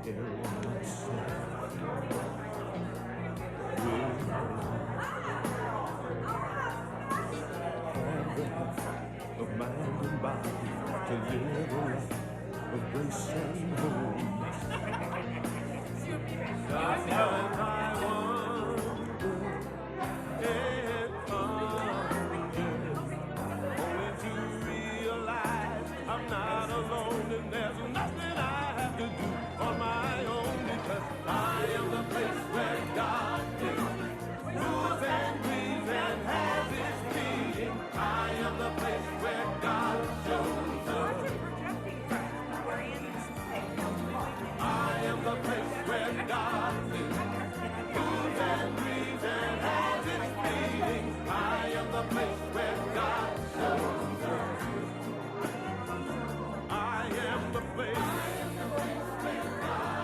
Of mind and body to live a life of grace and holiness. Sometimes I wonder if only to realize I'm not alone and there's nothing I have to do on my own, because I am the place where God lives, moves and breathes and has his being. I am the place where God shows up. I am the place where God lives, moves and breathes and has his being. I am the place where God shows up. I am the place.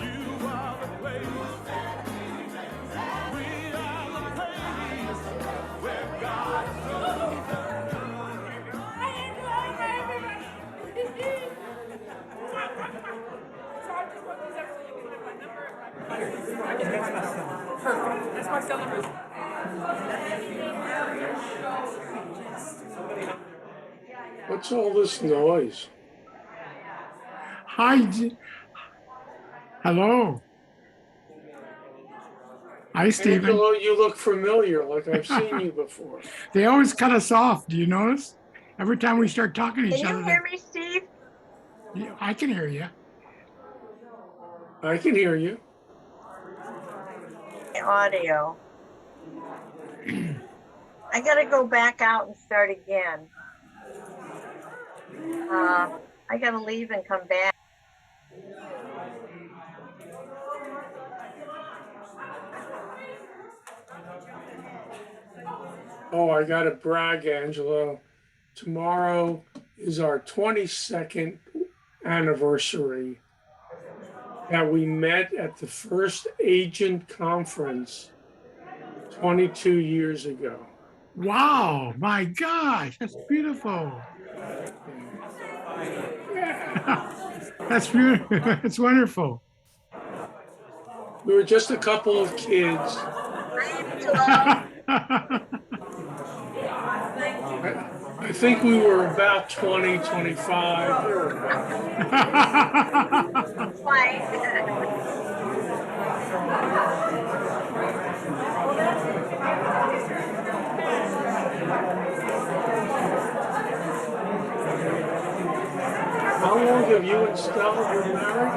You are the place. We are the place where God shows up. Perfect. That's my cell number. What's all this noise? Hi. Hello. Hi, Stephen. Angelo, you look familiar, like I've seen you before. They always cut us off. Do you notice? Every time we start talking to each Can other. you hear me, Steve? Yeah, I can hear you. I can hear you. Audio. I gotta go back out and start again. I gotta leave and come back. Oh, I gotta brag, Angelo. Tomorrow is our 22nd anniversary that we met at the first agent conference 22 years ago. Wow, my gosh, that's beautiful. Yeah. That's beautiful. That's wonderful. We were just a couple of kids. I think we were about 20, 25. How long have you and Stella been married?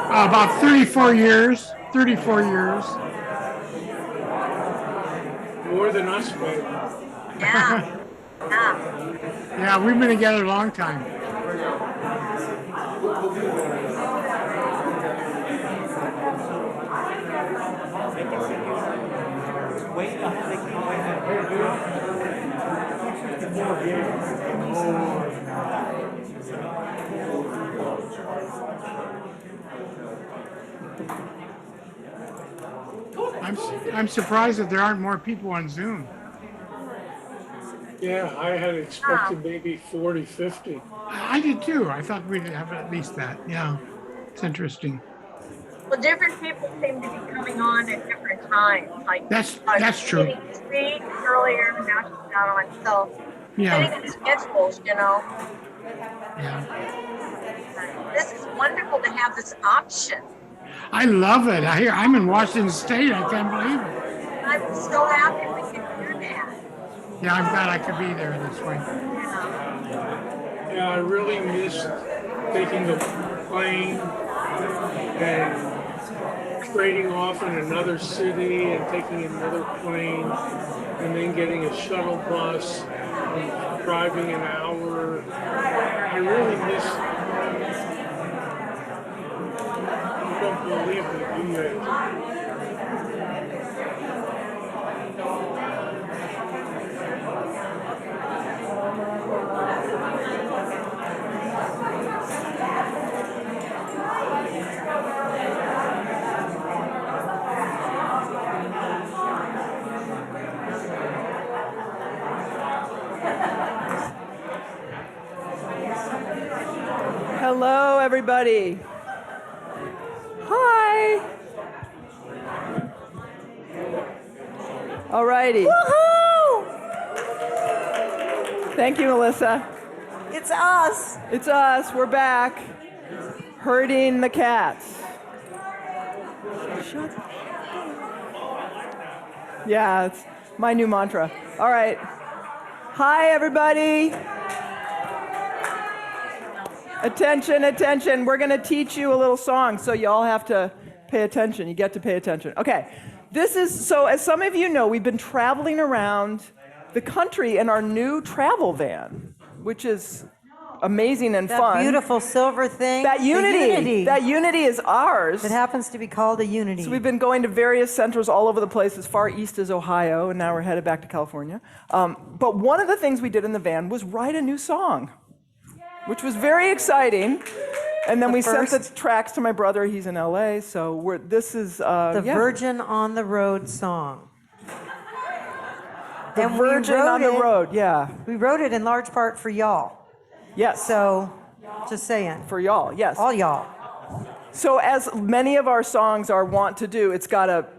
About 34 years. 34 years. More than us, baby. Yeah. Yeah, we've been together a long time. I'm surprised that there aren't more people on Zoom. Yeah, I had expected maybe 40, 50. I did too. I thought we'd have at least that. Yeah, it's interesting. Well, different people seem to be coming on at different times. Like that's true. Speak earlier, now she's not on. So yeah, getting schedules, you know. Yeah. This is wonderful to have this option. I love it. I'm in Washington State. I can't believe it. I'm so happy we can do that. Yeah, I'm glad I could be there this way. Yeah, I really missed taking the plane and trading off in another city and taking another plane and then getting a shuttle bus and driving an hour. I really miss it. I don't believe that you guys. Hello, everybody. Hi. All righty. Woohoo! Thank you, Melissa. It's us. It's us. We're back. Herding the cats. Shut up. Yeah, it's my new mantra. All right. Hi, everybody. Attention, attention. We're going to teach you a little song, so you all have to pay attention. You get to pay attention. Okay. So as some of you know, we've been traveling around the country in our new travel van, which is amazing and fun. That beautiful silver thing. That Unity. That Unity is ours. It happens to be called a Unity. So we've been going to various centers all over the place, as far east as Ohio, and now we're headed back to California. But one of the things we did in the van was write a new song, which was very exciting. And then we sent the tracks to my brother. He's in LA, so this is the Virgin on the Road song. The Virgin on the Road, yeah. We wrote it in large part for y'all. Yes. So, just saying. For y'all, yes. All y'all. So as many of our songs are wont to do, it's got a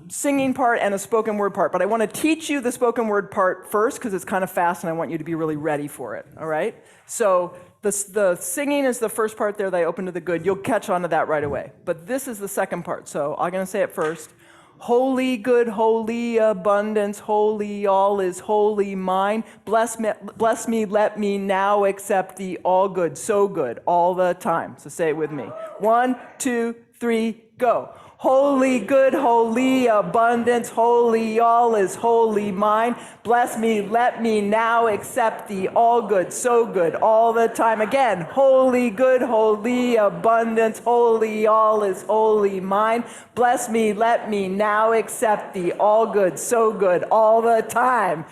singing part and a spoken word part. But I want to teach you the spoken word part first because it's kind of fast and I want you to be really ready for it, all right? So the singing is the first part there that I open to the good. You'll catch on to that right away. But this is the second part, so I'm going to say it first. Holy, good, holy, abundance, holy, all is holy mine. Bless me, let me now accept the all good, so good, all the time. So say it with me. 1, 2, 3, go. Holy, good, holy, abundance, holy, all is holy mine. Bless me, let me now accept the all good, so good, all the time. Again, holy, good, holy, abundance, holy, all is holy mine. Bless me, let me now accept the all good, so good, all the time.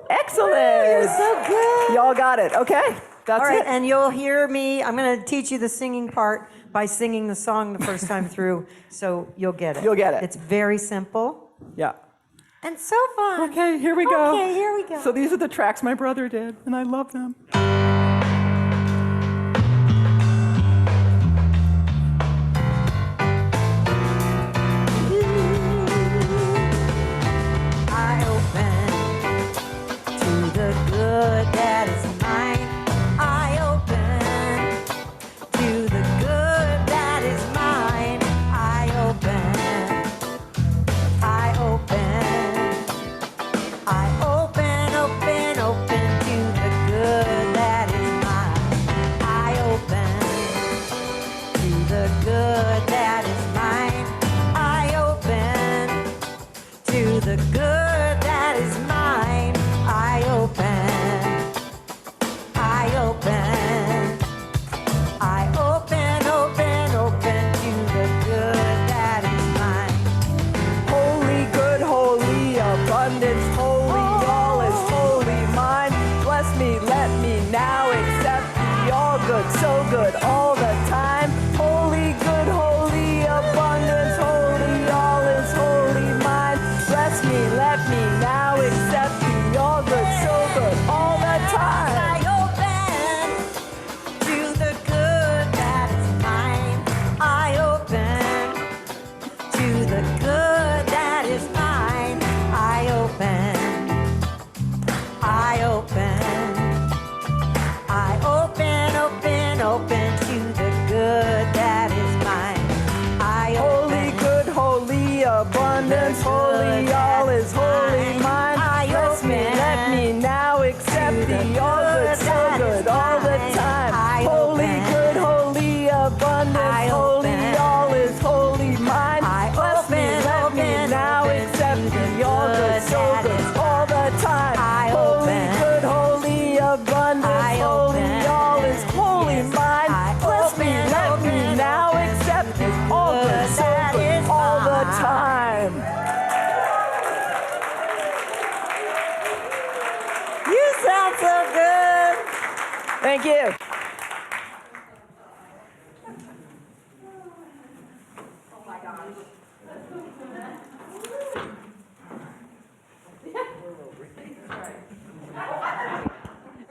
Excellent. You're so good. Y'all got it, okay? That's all right, it. and you'll hear me. I'm going to teach you the singing part by singing the song the first time through, so you'll get it. You'll get it. It's very simple. Yeah. And so fun. Okay, here we go. Okay, here we go. So these are the tracks my brother did, and I love them. I open to the good that is mine. I open to the good that is mine. I open to the good that is mine. I open to the good that is mine. I open to the good that is mine. I open to the good that is mine. Holy, good, holy, abundance, holy, all is holy mine. Bless me, let me now accept the all good, so good, all the time. Holy, good, holy, abundance, holy, all is holy mine. Bless me, let me now accept the all good, so good, all the time. I open to the good that is mine. I open to the good that is mine. I open to the good that is mine. I Holy, open good, holy, abundance, holy, all is holy mine. Bless me, let me now accept the all good, so good, all the time. Holy, good, holy, abundance, holy, all is holy mine. Bless me, let me now accept the all good, so good, all the time. Holy, good, holy, abundance, holy, all is holy mine. Bless me, let me now accept the all good, so good, all the time. You sound so good. Thank you.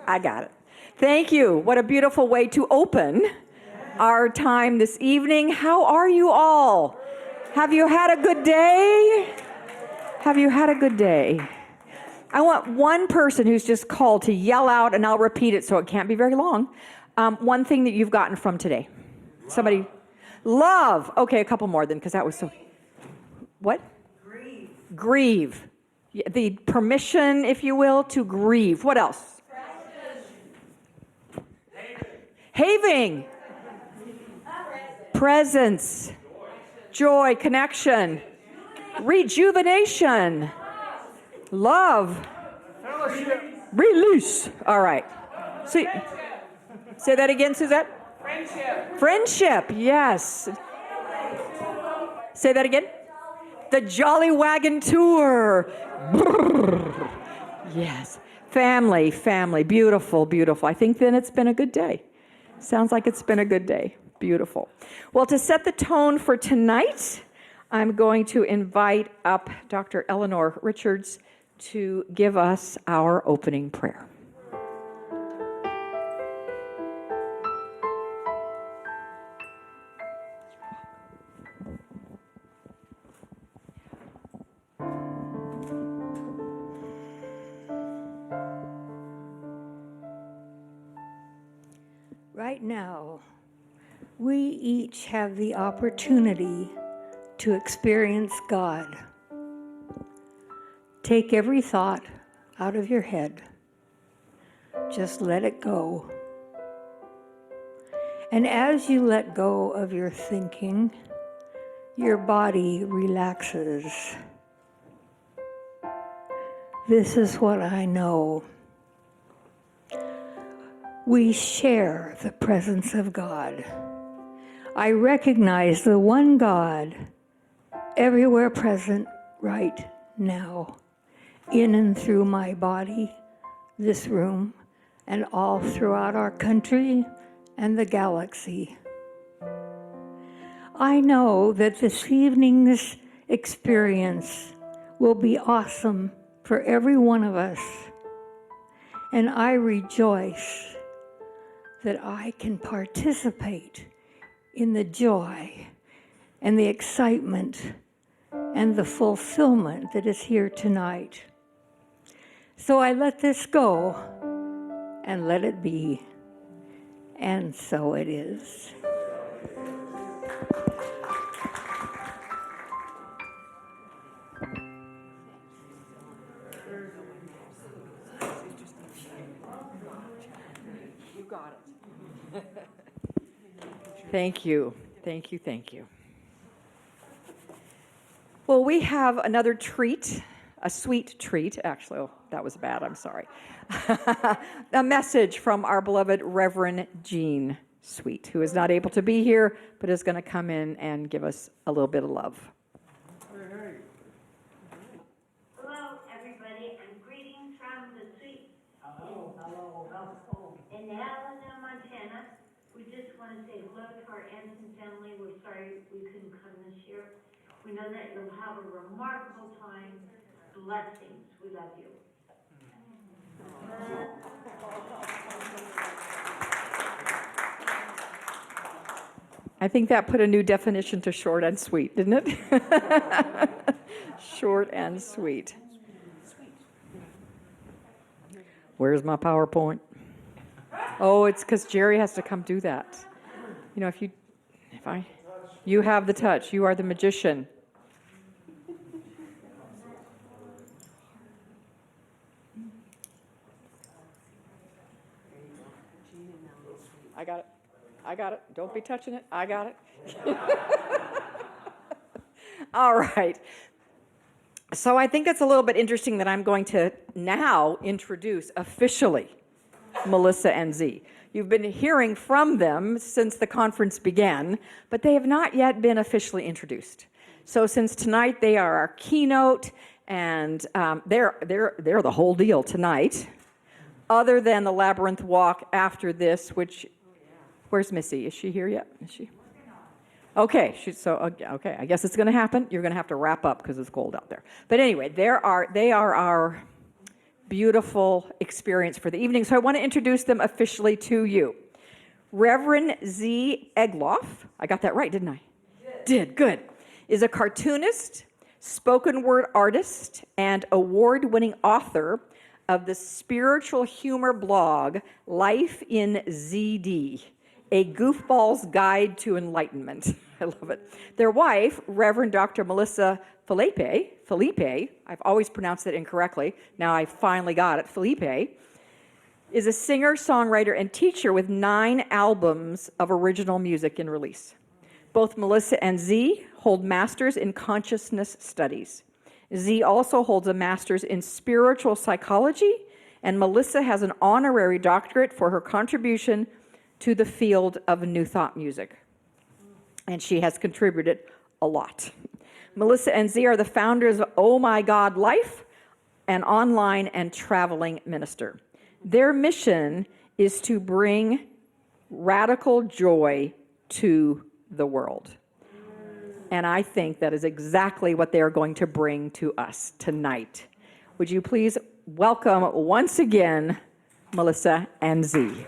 I got it. Thank you. What a beautiful way to open our time this evening. How are you all? Have you had a good day? Have you had a good day? I want one person who's just called to yell out, and I'll repeat it so it can't be very long. One thing that you've gotten from today. Somebody. Love. Okay, a couple more then, because that was so. What? Grieve. The permission, if you will, to grieve. What else? Having. Presence. Joy. Connection. Rejuvenation. Love. Release. All right. See, say that again, Suzette. Friendship. Yes. Say that again. The Jolly Wagon Tour. Brrr. Yes. Family. Beautiful. I think then it's been a good day. Sounds like it's been a good day. Beautiful. Well, to set the tone for tonight, I'm going to invite up Dr. Eleanor Richards to give us our opening prayer. Right now, we each have the opportunity to experience God. Take every thought out of your head. Just let it go. And as you let go of your thinking, your body relaxes. This is what I know. We share the presence of God. I recognize the one God everywhere present right now, in and through my body, this room, and all throughout our country and the galaxy. I know that this evening's experience will be awesome for every one of us, and I rejoice that I can participate in the joy and the excitement and the fulfillment that is here tonight. So I let this go and let it be. And so it is. You got it. Thank you. Well, we have another treat, a sweet treat, actually. Oh, that was bad, I'm sorry. A message from our beloved Reverend Jean Sweet, who is not able to be here, but is going to come in and give us a little bit of love. Hello, everybody, and greetings from the sweet. Hello. In Helena, Montana. We just want to say hello to our ANTN family. We're sorry we couldn't come this year. We know that you'll have a remarkable time. Blessings. We love you. I think that put a new definition to short and sweet, didn't it? Short and sweet. Where's my PowerPoint? Oh, it's because Jerry has to come do that. You know, you have the touch. You are the magician. I got it. Don't be touching it. I got it. All right. So I think it's a little bit interesting that I'm going to now introduce officially Melissa and Z. You've been hearing from them since the conference began, but they have not yet been officially introduced. So since tonight they are our keynote, and they're the whole deal tonight, other than the Labyrinth Walk after this, which, where's Missy? Is she here yet? Is she? Okay, okay. I guess it's going to happen. You're going to have to wrap up because it's cold out there. But anyway, they are our beautiful experience for the evening. So I want to introduce them officially to you. Reverend Z. Egloff, I got that right, didn't I? Did, good. Is a cartoonist, spoken word artist, and award-winning author of the spiritual humor blog Life in ZD, a goofball's guide to enlightenment. I love it. Their wife, Reverend Dr. Melissa Phillippe, I've always pronounced it incorrectly, now I finally got it, Phillippe, is a singer, songwriter, and teacher with 9 albums of original music in release. Both Melissa and Z hold masters in consciousness studies. Z also holds a master's in spiritual psychology, and Melissa has an honorary doctorate for her contribution to the field of New Thought music. And she has contributed a lot. Melissa and Z are the founders of Oh My God Life, an online and traveling minister. Their mission is to bring radical joy to the world. And I think that is exactly what they are going to bring to us tonight. Would you please welcome once again Melissa and Z.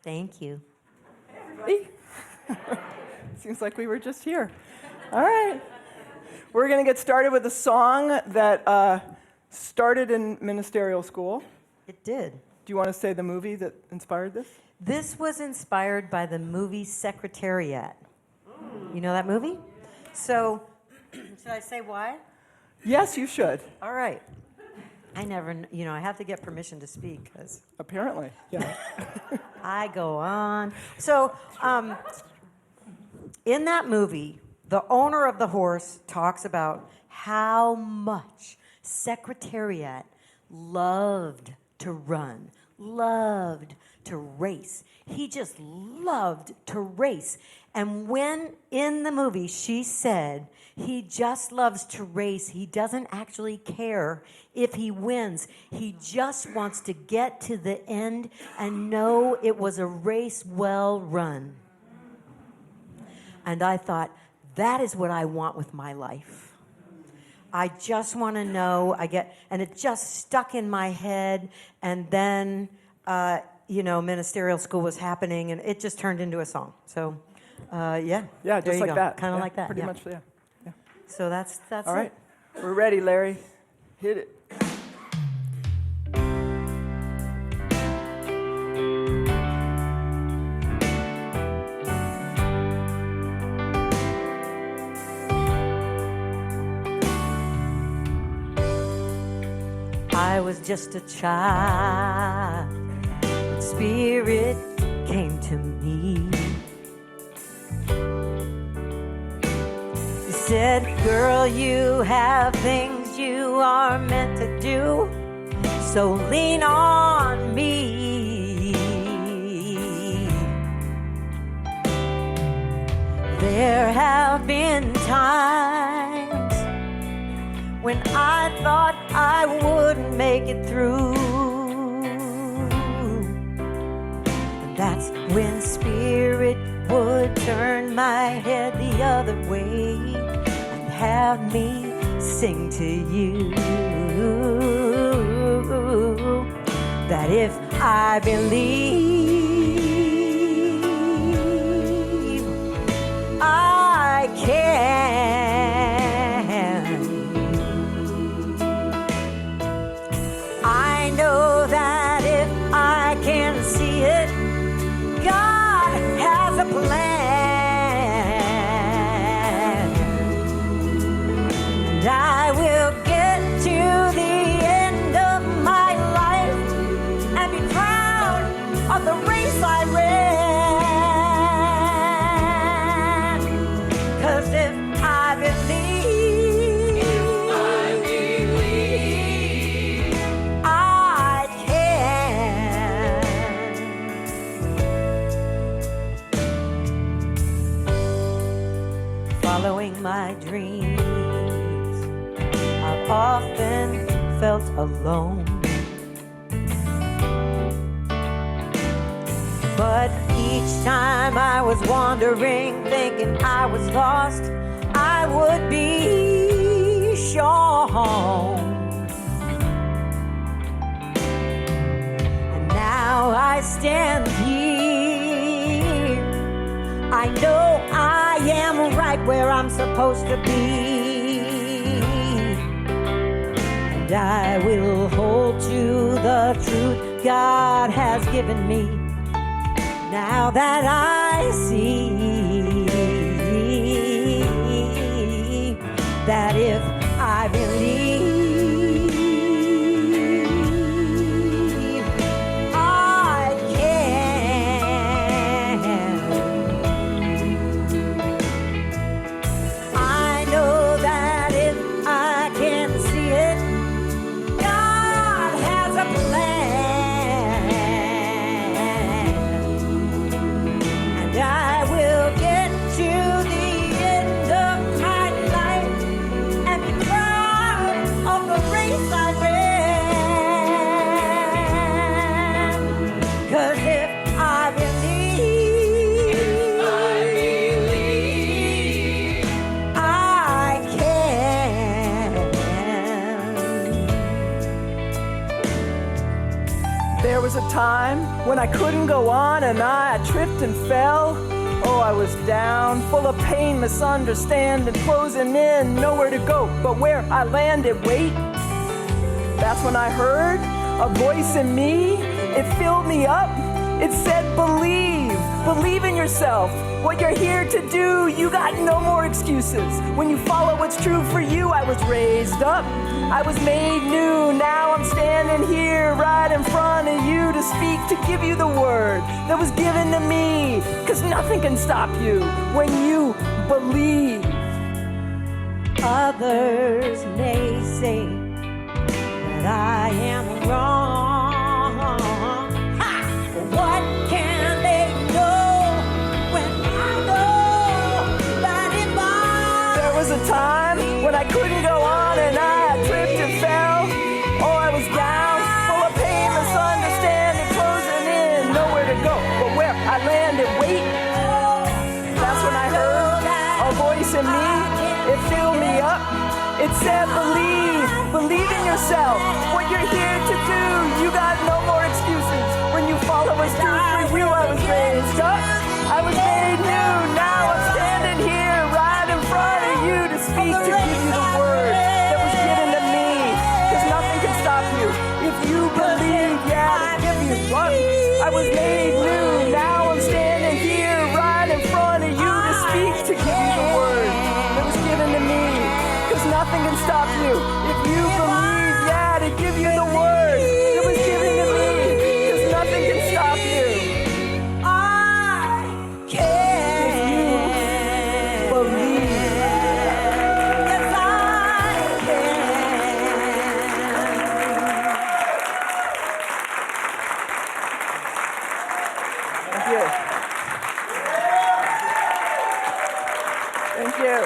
Thank you. Hey. Seems like we were just here. All right. We're going to get started with a song that started in ministerial school. It did. Do you want to say the movie that inspired this? This was inspired by the movie Secretariat. You know that movie? So, should I say why? Yes, you should. All right. I never, I have to get permission to speak because Apparently, yeah. I go on. So, in that movie, the owner of the horse talks about how much Secretariat loved to run, loved to race. He just loved to race. And when in the movie she said he just loves to race, he doesn't actually care if he wins. He just wants to get to the end and know it was a race well run. And I thought, that is what I want with my life. I just want to know, and it just stuck in my head, and then, ministerial school was happening, and it just turned into a song. So, yeah. Yeah, just like that. Kind of like that, Pretty yeah. much, yeah. So that's All right. it. We're ready, Larry. Hit it. I was just a child when Spirit came to me. He said, girl, you have things you are meant to do, so lean on me. There have been times when I thought I wouldn't make it through. And that's when Spirit would turn my head the other way and have me sing to you. That if I believe, I can. I know that if I can see it, God has a plan. And I will get to the end of my life and be proud of the race I ran. 'Cause if I believe, I can. Following my dreams, I've often felt alone. But each time I was wandering, thinking I was lost, I would be shone. And now I stand here. I know I am right where I'm supposed to be. And I will hold to the truth God has given me. Now that I see that if I believe, I can. I know that if I can see it, God has a plan. And I will get to the end of my life and be proud of the race I ran. 'Cause if I believe, I can. There was a time when I couldn't go on and I tripped and fell. Oh, I was down, full of pain, misunderstanding, closing in, nowhere to go, but where I landed, wait. That's when I heard a voice in me. It filled me up. It said, believe. Believe in yourself. What you're here to do, you got no more excuses. When you follow what's true for you, I was raised up. I was made new. Now I'm standing here right in front of you to speak, to give you the word that was given to me. 'Cause nothing can stop you when you believe. Others may say that I am wrong. Ha! What can they know when I know that if There was a time when I couldn't go on and I tripped and fell. Oh, I was down, full of pain, misunderstanding, closing in, nowhere to go, but where I landed, wait. That's when I heard a voice in me. It filled me up. It said, believe. Believe in yourself. What you're here to do, you got no more excuses. When you follow what's true for you, I was raised up. I was made new. Now I'm standing here right in front of you to speak, to give you the word that was given to me. 'Cause nothing can stop you. If you believe, yeah, to give you what? I was made new. Now I'm standing here right in front of you to speak, to give you the word that was given to me. 'Cause nothing can stop you. If you believe, yeah, to give you the word that was given to me. 'Cause nothing can stop you. I can. If you believe. Yes, I can. Thank you. Thank you.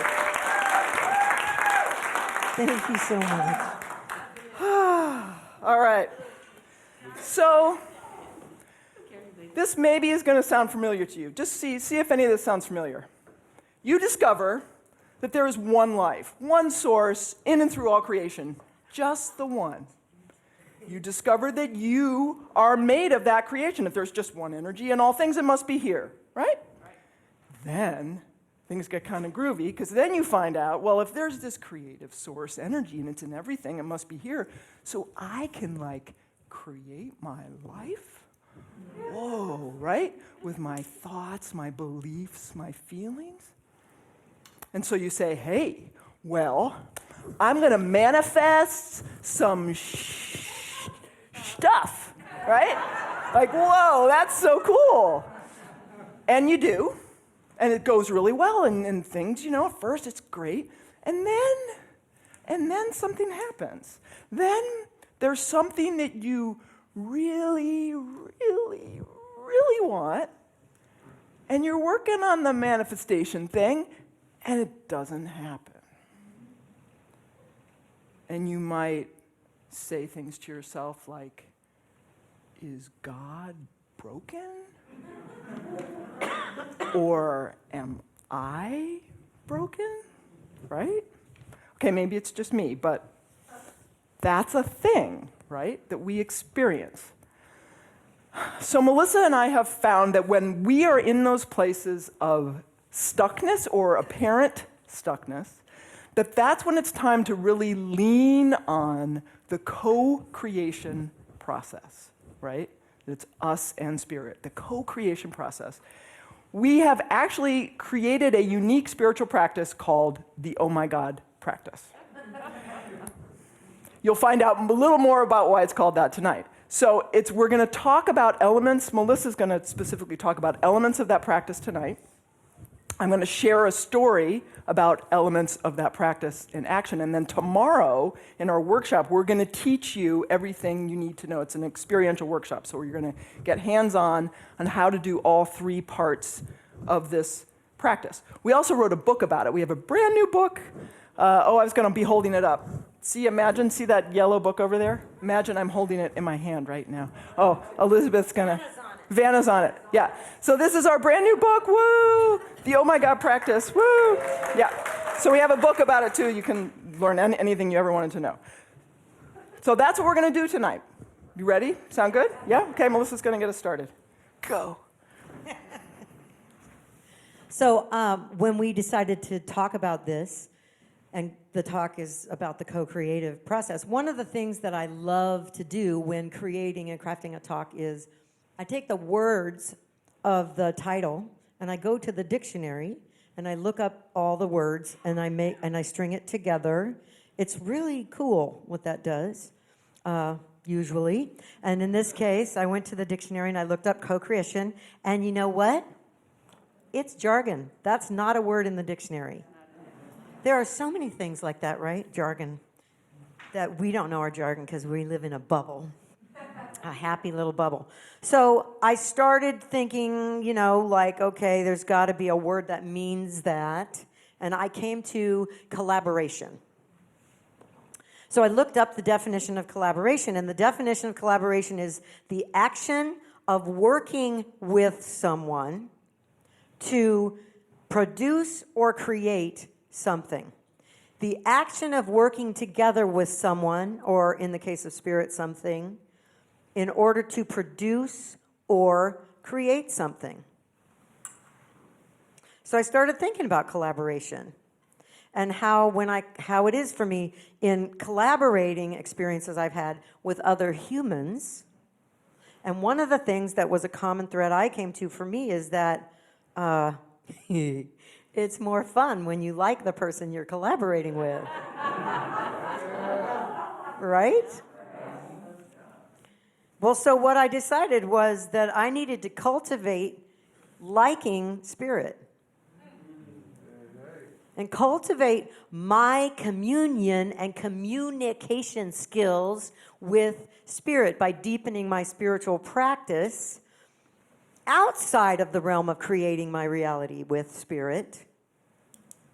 Thank you so much. All right. So, this maybe is going to sound familiar to you. Just see if any of this sounds familiar. You discover that there is one life, one source in and through all creation, just the one. You discover that you are made of that creation. If there's just one energy in all things, it must be here, right? Then things get kind of groovy, because then you find out, well, if there's this creative source energy and it's in everything, it must be here. So I can, like, create my life? Whoa, right? With my thoughts, my beliefs, my feelings. And so you say, hey, well, I'm going to manifest some stuff, right? Like, whoa, that's so cool. And you do. And it goes really well, and things, at first it's great. And then something happens. Then there's something that you really, really, really want, and you're working on the manifestation thing, and it doesn't happen. And you might say things to yourself like, is God broken? Or am I broken? Right? Okay, maybe it's just me, but that's a thing, right, that we experience. So Melissa and I have found that when we are in those places of stuckness or apparent stuckness, that's when it's time to really lean on the co-creation process, right? It's us and spirit, the co-creation process. We have actually created a unique spiritual practice called the Oh My God practice. You'll find out a little more about why it's called that tonight. So we're going to talk about elements. Melissa's going to specifically talk about elements of that practice tonight. I'm going to share a story about elements of that practice in action. And then tomorrow in our workshop, we're going to teach you everything you need to know. It's an experiential workshop, so you're going to get hands-on on how to do all three parts of this practice. We also wrote a book about it. We have a brand new book. I was going to be holding it up. See that yellow book over there? Imagine I'm holding it in my hand right now. Oh, Elizabeth's going to... Vanna's on it. Yeah. So this is our brand new book. Woo! The Oh My God practice. Woo! Yeah. So we have a book about it too. You can learn anything you ever wanted to know. So that's what we're going to do tonight. You ready? Sound good? Yeah? Okay, Melissa's going to get us started. Go. So when we decided to talk about this, and the talk is about the co-creative process, one of the things that I love to do when creating and crafting a talk is I take the words of the title and I go to the dictionary and I look up all the words and I string it together. It's really cool what that does, usually. And in this case, I went to the dictionary and I looked up co-creation, and you know what? It's jargon. That's not a word in the dictionary. There are so many things like that, right? Jargon. That we don't know our jargon because we live in a bubble. A happy little bubble. So I started thinking, okay, there's got to be a word that means that. And I came to collaboration. So I looked up the definition of collaboration, and the definition of collaboration is the action of working with someone to produce or create something. The action of working together with someone, or in the case of spirit, something, in order to produce or create something. So I started thinking about collaboration and how it is for me in collaborating experiences I've had with other humans. And one of the things that was a common thread I came to for me is that it's more fun when you like the person you're collaborating with. Right? Well, so what I decided was that I needed to cultivate liking spirit and cultivate my communion and communication skills with spirit by deepening my spiritual practice outside of the realm of creating my reality with spirit,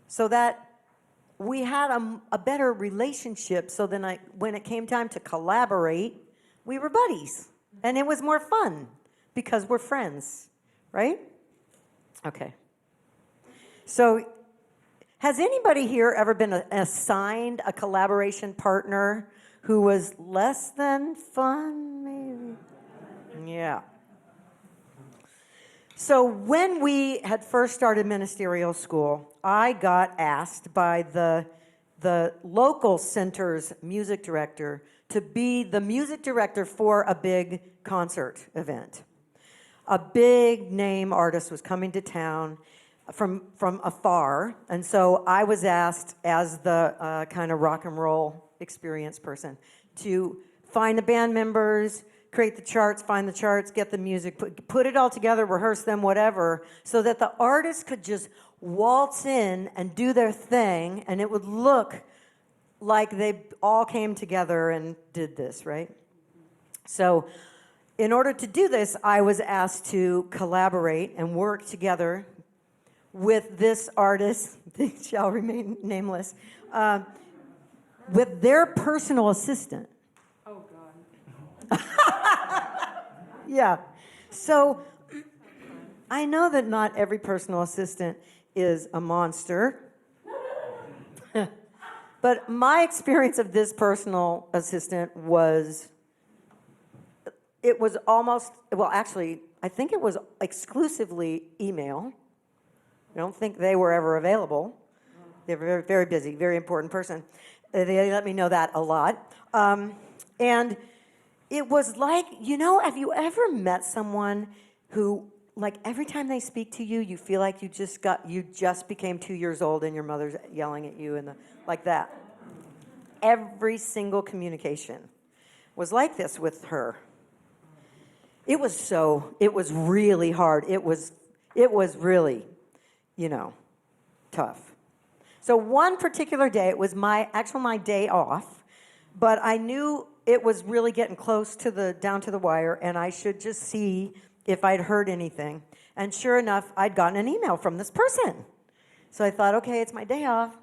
so that we had a better relationship. So then when it came time to collaborate, we were buddies, and it was more fun because we're friends, right? Okay. So has anybody here ever been assigned a collaboration partner who was less than fun, maybe? Yeah. So when we had first started ministerial school, I got asked by the local center's music director to be the music director for a big concert event. A big name artist was coming to town from afar, and so I was asked as the kind of rock and roll experience person to find the band members, create the charts, find the charts, get the music, put it all together, rehearse them, whatever, so that the artist could just waltz in and do their thing, and it would look like they all came together and did this, right? So in order to do this, I was asked to collaborate and work together with this artist, they shall remain nameless, with their personal assistant. Oh, God. Yeah. So I know that not every personal assistant is a monster. But my experience of this personal assistant was, it was almost, well, actually, I think it was exclusively email. I don't think they were ever available. They're very, very busy, very important person. They let me know that a lot. And it was like, have you ever met someone who, like, every time they speak to you, you feel like you just became 2 years old and your mother's yelling at you and like that. Every single communication was like this with her. It was really hard. It was really, tough. So one particular day, it was my day off, but I knew it was really getting close to down to the wire, and I should just see if I'd heard anything. And sure enough, I'd gotten an email from this person. So I thought, okay, it's my day off,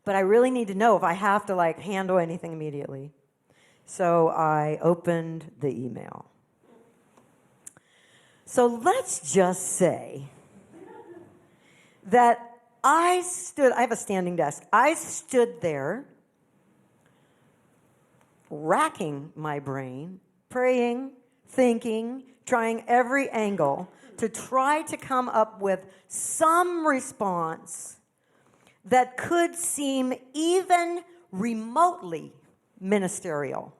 but I really need to know if I have to handle anything immediately. So I opened the email. So let's just say that I have a standing desk. I stood there racking my brain, praying, thinking, trying every angle to try to come up with some response that could seem even remotely ministerial.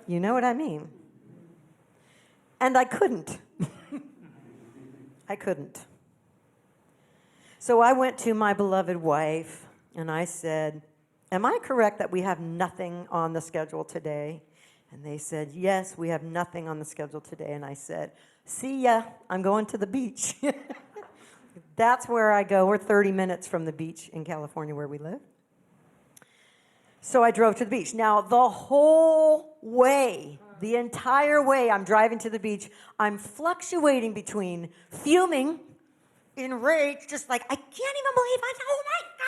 You know what I mean? And I couldn't. I couldn't. So I went to my beloved wife and I said, am I correct that we have nothing on the schedule today? And they said, yes, we have nothing on the schedule today. And I said, see ya, I'm going to the beach. That's where I go. We're 30 minutes from the beach in California where we live. So I drove to the beach. Now, the whole way, the entire way I'm driving to the beach, I'm fluctuating between fuming, enraged, just like, I can't even believe I, oh my God,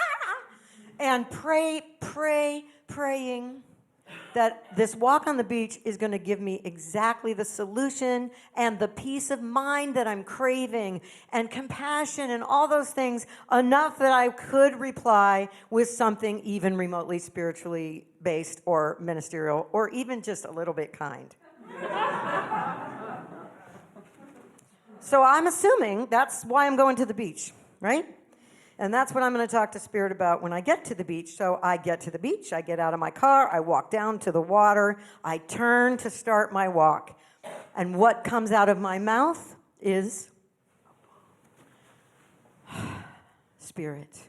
and praying that this walk on the beach is going to give me exactly the solution and the peace of mind that I'm craving and compassion and all those things, enough that I could reply with something even remotely spiritually based or ministerial or even just a little bit kind. So I'm assuming that's why I'm going to the beach, right? And that's what I'm going to talk to Spirit about when I get to the beach. So I get to the beach, I get out of my car, I walk down to the water, I turn to start my walk. And what comes out of my mouth is Spirit.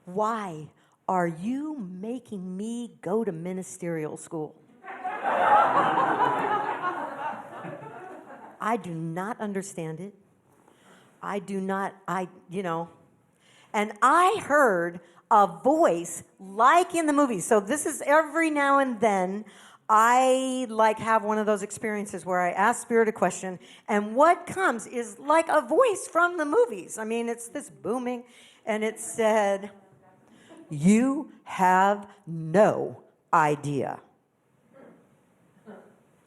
Why are you making me go to ministerial school? I do not understand it. And I heard a voice like in the movies. So this is every now and then I have one of those experiences where I ask Spirit a question, and what comes is like a voice from the movies. I mean, it's this booming, and it said, "You have no idea."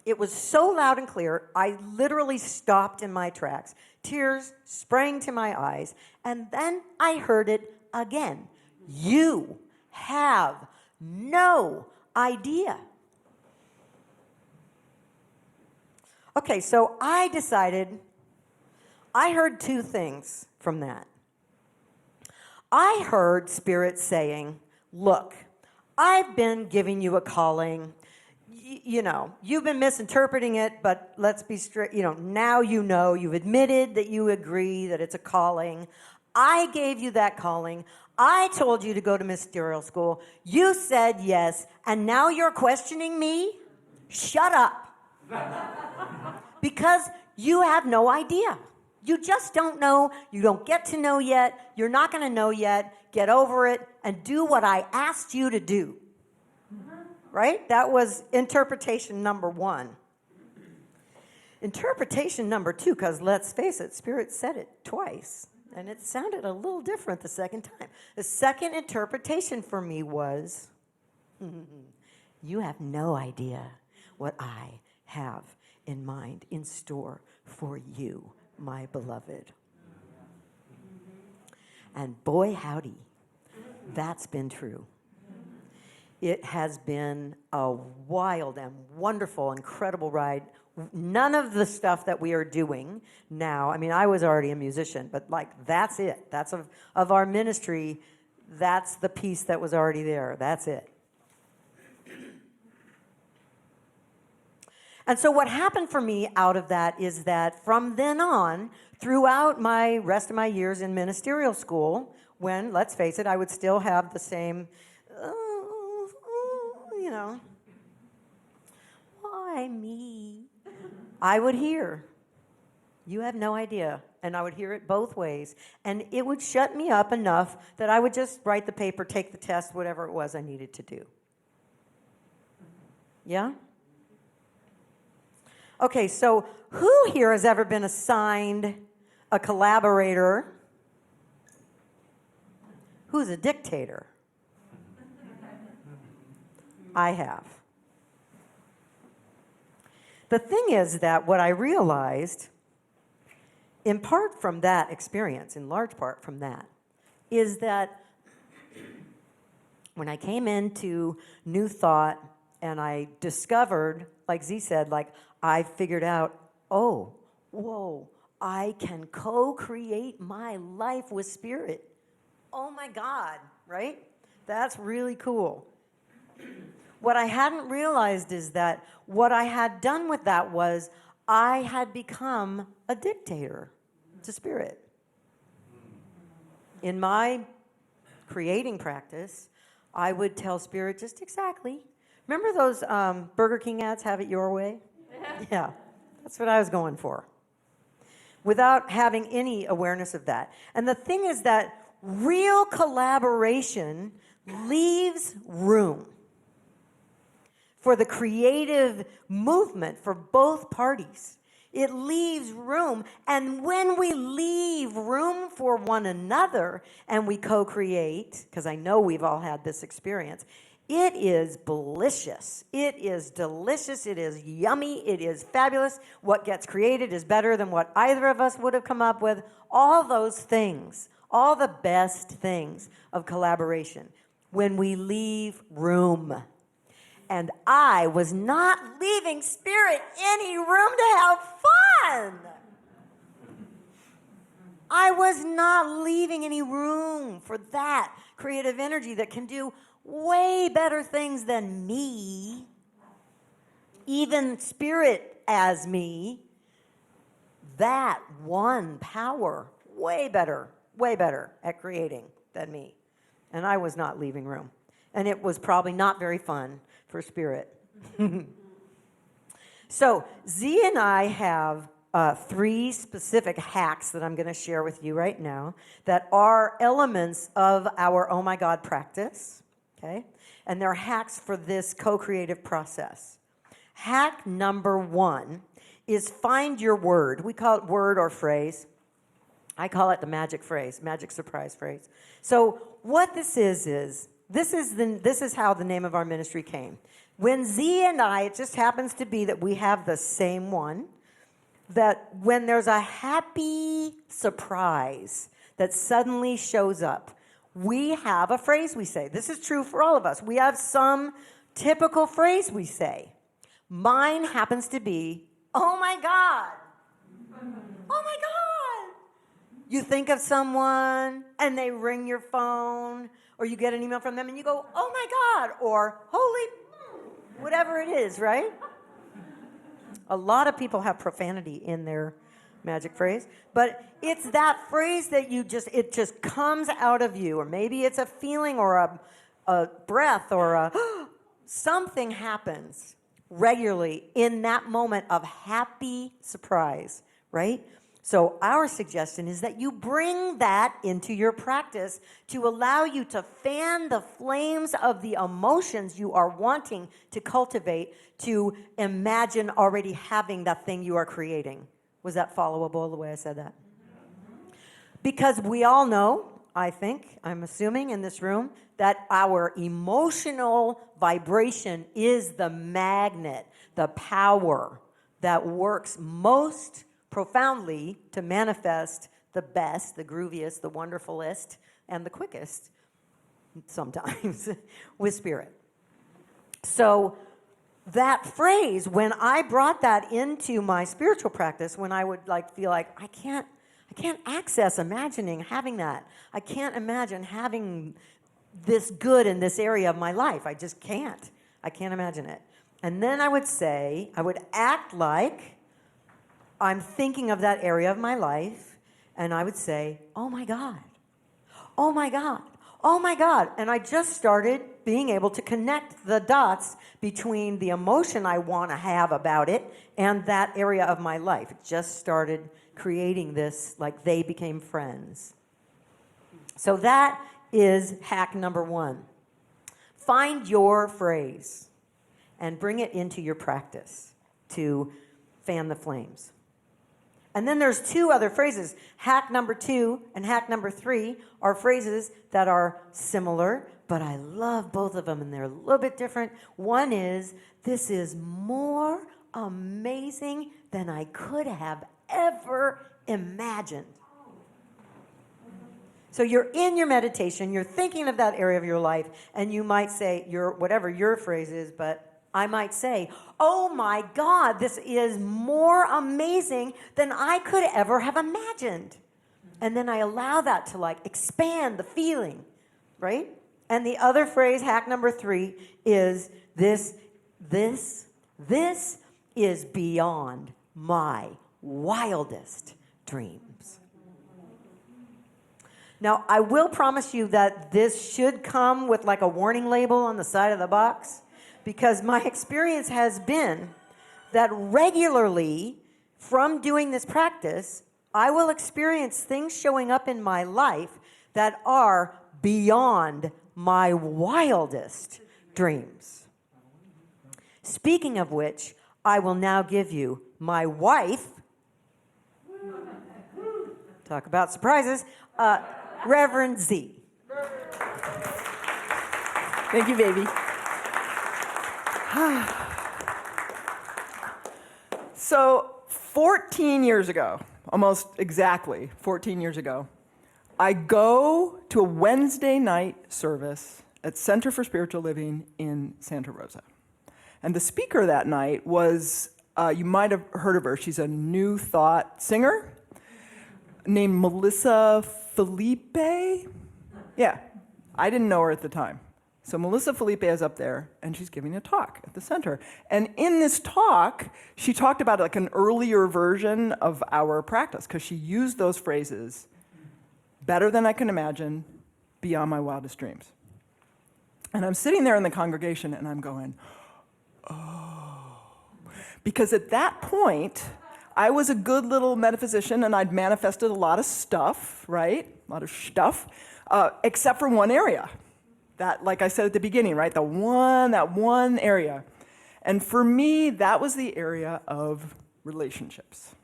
It was so loud and clear, I literally stopped in my tracks. Tears sprang to my eyes, and then I heard it again. You have no idea. Okay, so I decided, I heard two things from that. I heard Spirit saying, look, I've been giving you a calling. You've been misinterpreting it, but let's be straight. Now you've admitted that you agree that it's a calling. I gave you that calling. I told you to go to ministerial school. You said yes, and now you're questioning me? Shut up. Because you have no idea. You just don't know. You don't get to know yet. You're not going to know yet. Get over it and do what I asked you to do. Right? That was interpretation number one. Interpretation number two, because let's face it, Spirit said it twice, and it sounded a little different the second time. The second interpretation for me was, you have no idea what I have in mind, in store for you, my beloved. And boy, howdy, that's been true. It has been a wild and wonderful, incredible ride. None of the stuff that we are doing now, I mean, I was already a musician, but like, that's it. That's of our ministry, that's the piece that was already there. That's it. And so what happened for me out of that is that from then on, throughout my rest of my years in ministerial school, when, let's face it, I would still have the same, you know, why me? I would hear, you have no idea. And I would hear it both ways. And it would shut me up enough that I would just write the paper, take the test, whatever it was I needed to do. Yeah? Okay, so who here has ever been assigned a collaborator who's a dictator? I have. The thing is that what I realized, in part from that experience, in large part from that, is that when I came into New Thought and I discovered, like Z said, like I figured out, oh, whoa, I can co-create my life with Spirit. Oh my God, right? That's really cool. What I hadn't realized is that what I had done with that was I had become a dictator to Spirit. In my creating practice, I would tell Spirit just exactly. Remember those Burger King ads, have it your way? Yeah, that's what I was going for, without having any awareness of that. And the thing is that real collaboration leaves room for the creative movement for both parties. It leaves room. And when we leave room for one another and we co-create, because I know we've all had this experience, it is delicious. It is delicious. It is yummy. It is fabulous. What gets created is better than what either of us would have come up with. All those things, all the best things of collaboration, when we leave room. And I was not leaving Spirit any room to have fun. I was not leaving any room for that creative energy that can do way better things than me, even Spirit as me. That one power, way better at creating than me. And I was not leaving room. And it was probably not very fun for Spirit. So Z and I have 3 specific hacks that I'm going to share with you right now that are elements of our Oh My God practice. Okay? And they're hacks for this co-creative process. Hack number 1 is find your word. We call it word or phrase. I call it the magic phrase, magic surprise phrase. So what this is this is how the name of our ministry came. When Z and I, it just happens to be that we have the same one, that when there's a happy surprise that suddenly shows up, we have a phrase we say. This is true for all of us. We have some typical phrase we say. Mine happens to be, oh my God. Oh my God. You think of someone and they ring your phone, or you get an email from them and you go, oh my God, or holy, whatever it is, right? A lot of people have profanity in their magic phrase, but it's that phrase that it just comes out of you, or maybe it's a feeling or a breath or something happens regularly in that moment of happy surprise, right? So our suggestion is that you bring that into your practice to allow you to fan the flames of the emotions you are wanting to cultivate, to imagine already having that thing you are creating. Was that followable the way I said that? Because we all know, I'm assuming in this room, that our emotional vibration is the magnet, the power that works most profoundly to manifest the best, the grooviest, the wonderfulest, and the quickest, sometimes, with spirit. So that phrase, when I brought that into my spiritual practice, when I would feel like I can't access imagining having that. I can't imagine having this good in this area of my life. I just can't. I can't imagine it. And then I would act like I'm thinking of that area of my life, and I would say, oh my God, oh my God, oh my God. And I just started being able to connect the dots between the emotion I want to have about it and that area of my life. It just started creating this, like they became friends. So that is hack number 1. Find your phrase and bring it into your practice to fan the flames. And then there's 2 other phrases. Hack number 2 and hack number 3 are phrases that are similar, but I love both of them, and they're a little bit different. One is, this is more amazing than I could have ever imagined. So you're in your meditation, you're thinking of that area of your life, and you might say, whatever your phrase is, but I might say, oh my God, this is more amazing than I could ever have imagined. And then I allow that to expand the feeling, right? And the other phrase, hack number 3, is this is beyond my wildest dreams. Now, I will promise you that this should come with a warning label on the side of the box, because my experience has been that regularly, from doing this practice, I will experience things showing up in my life that are beyond my wildest dreams. Speaking of which, I will now give you my wife, talk about surprises, Reverend Z. Thank you, baby. So 14 years ago, almost exactly 14 years ago, I go to a Wednesday night service at Center for Spiritual Living in Santa Rosa. And the speaker that night was, you might have heard of her, she's a New Thought singer named Melissa Phillippe. Yeah, I didn't know her at the time. So Melissa Phillippe is up there, and she's giving a talk at the center. And in this talk, she talked about an earlier version of our practice, because she used those phrases, better than I can imagine, beyond my wildest dreams. And I'm sitting there in the congregation, and I'm going, oh. Because at that point, I was a good little metaphysician, and I'd manifested a lot of stuff, right? A lot of stuff, except for one area. That, like I said at the beginning, right? That one area. And for me, that was the area of relationships,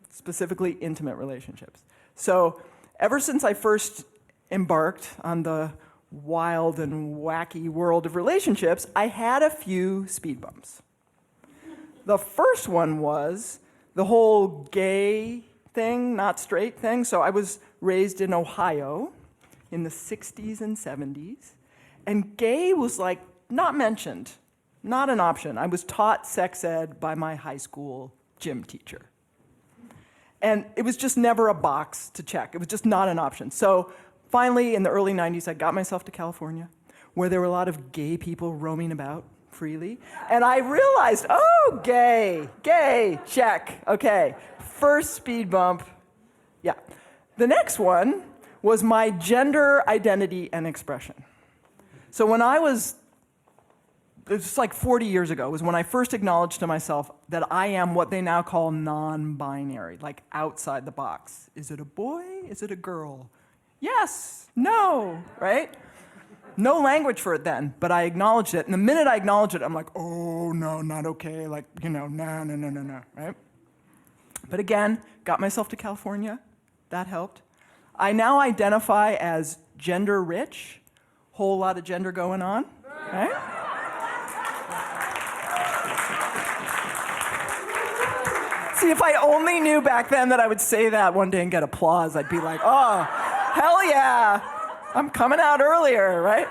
specifically intimate relationships. So ever since I first embarked on the wild and wacky world of relationships, I had a few speed bumps. The first one was the whole gay thing, not straight thing. So I was raised in Ohio in the 60s and 70s. And gay was not mentioned, not an option. I was taught sex ed by my high school gym teacher. And it was just never a box to check. It was just not an option. So finally, in the early 90s, I got myself to California, where there were a lot of gay people roaming about freely. And I realized, oh, gay, check. Okay, first speed bump. Yeah. The next one was my gender identity and expression. So when it was 40 years ago, was when I first acknowledged to myself that I am what they now call non-binary, outside the box. Is it a boy? Is it a girl? Yes, no, right? No language for it then, but I acknowledged it. And the minute I acknowledged it, I'm like, oh, no, not okay. No, right? But again, got myself to California. That helped. I now identify as gender rich. Whole lot of gender going on, right? See, if I only knew back then that I would say that one day and get applause, I'd be like, oh, hell yeah, I'm coming out earlier, right?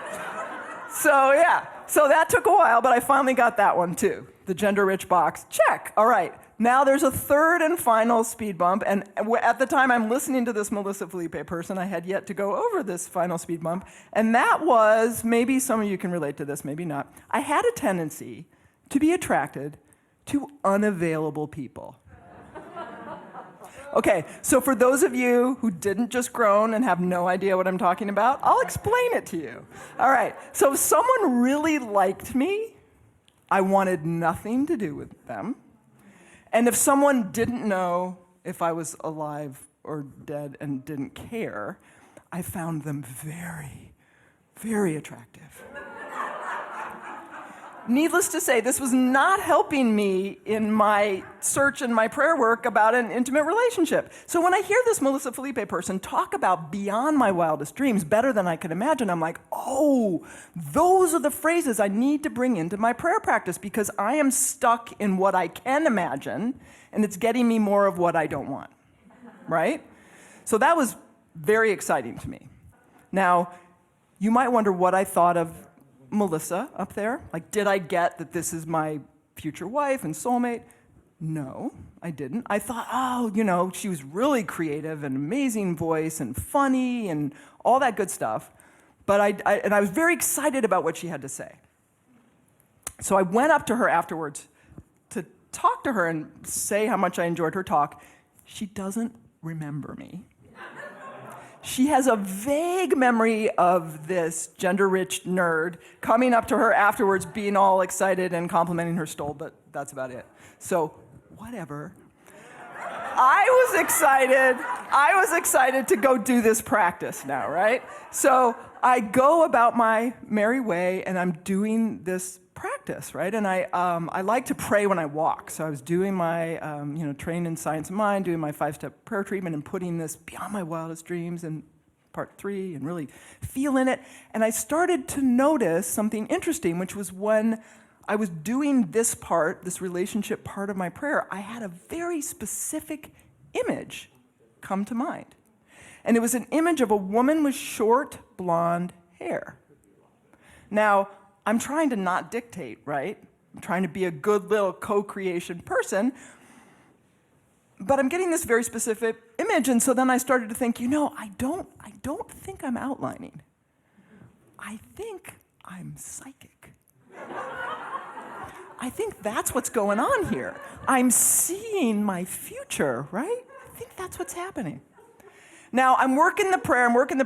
So yeah, so that took a while, but I finally got that one too. The gender-rich box, check. All right, now there's a third and final speed bump, and at the time I'm listening to this Melissa Phillippe person, I had yet to go over this final speed bump, and that was, maybe some of you can relate to this, maybe not, I had a tendency to be attracted to unavailable people. Okay, so for those of you who didn't just groan and have no idea what I'm talking about, I'll explain it to you. All right, so if someone really liked me, I wanted nothing to do with them. And if someone didn't know if I was alive or dead and didn't care, I found them very, very attractive. Needless to say, this was not helping me in my search and my prayer work about an intimate relationship. So when I hear this Melissa Phillippe person talk about beyond my wildest dreams, better than I could imagine, I'm like, oh, those are the phrases I need to bring into my prayer practice because I am stuck in what I can imagine, and it's getting me more of what I don't want, right? So that was very exciting to me. Now, you might wonder what I thought of Melissa up there. Like, did I get that this is my future wife and soulmate? No, I didn't. I thought, oh, you know, she was really creative and amazing voice and funny and all that good stuff. But I was very excited about what she had to say. So I went up to her afterwards to talk to her and say how much I enjoyed her talk. She doesn't remember me. She has a vague memory of this gender-rich nerd coming up to her afterwards, being all excited and complimenting her stole, but that's about it. So, whatever. I was excited to go do this practice now, right? So I go about my merry way, and I'm doing this practice, right? And I like to pray when I walk. So I was doing my, trained in science of mind, doing my 5-step prayer treatment and putting this beyond my wildest dreams in part 3 and really feeling it. And I started to notice something interesting, which was when I was doing this part, this relationship part of my prayer, I had a very specific image come to mind. And it was an image of a woman with short blonde hair. Now, I'm trying to not dictate, right? I'm trying to be a good little co-creation person, but I'm getting this very specific image, and so then I started to think, I don't think I'm outlining. I think I'm psychic. I think that's what's going on here. I'm seeing my future, right? I think that's what's happening. Now, I'm working the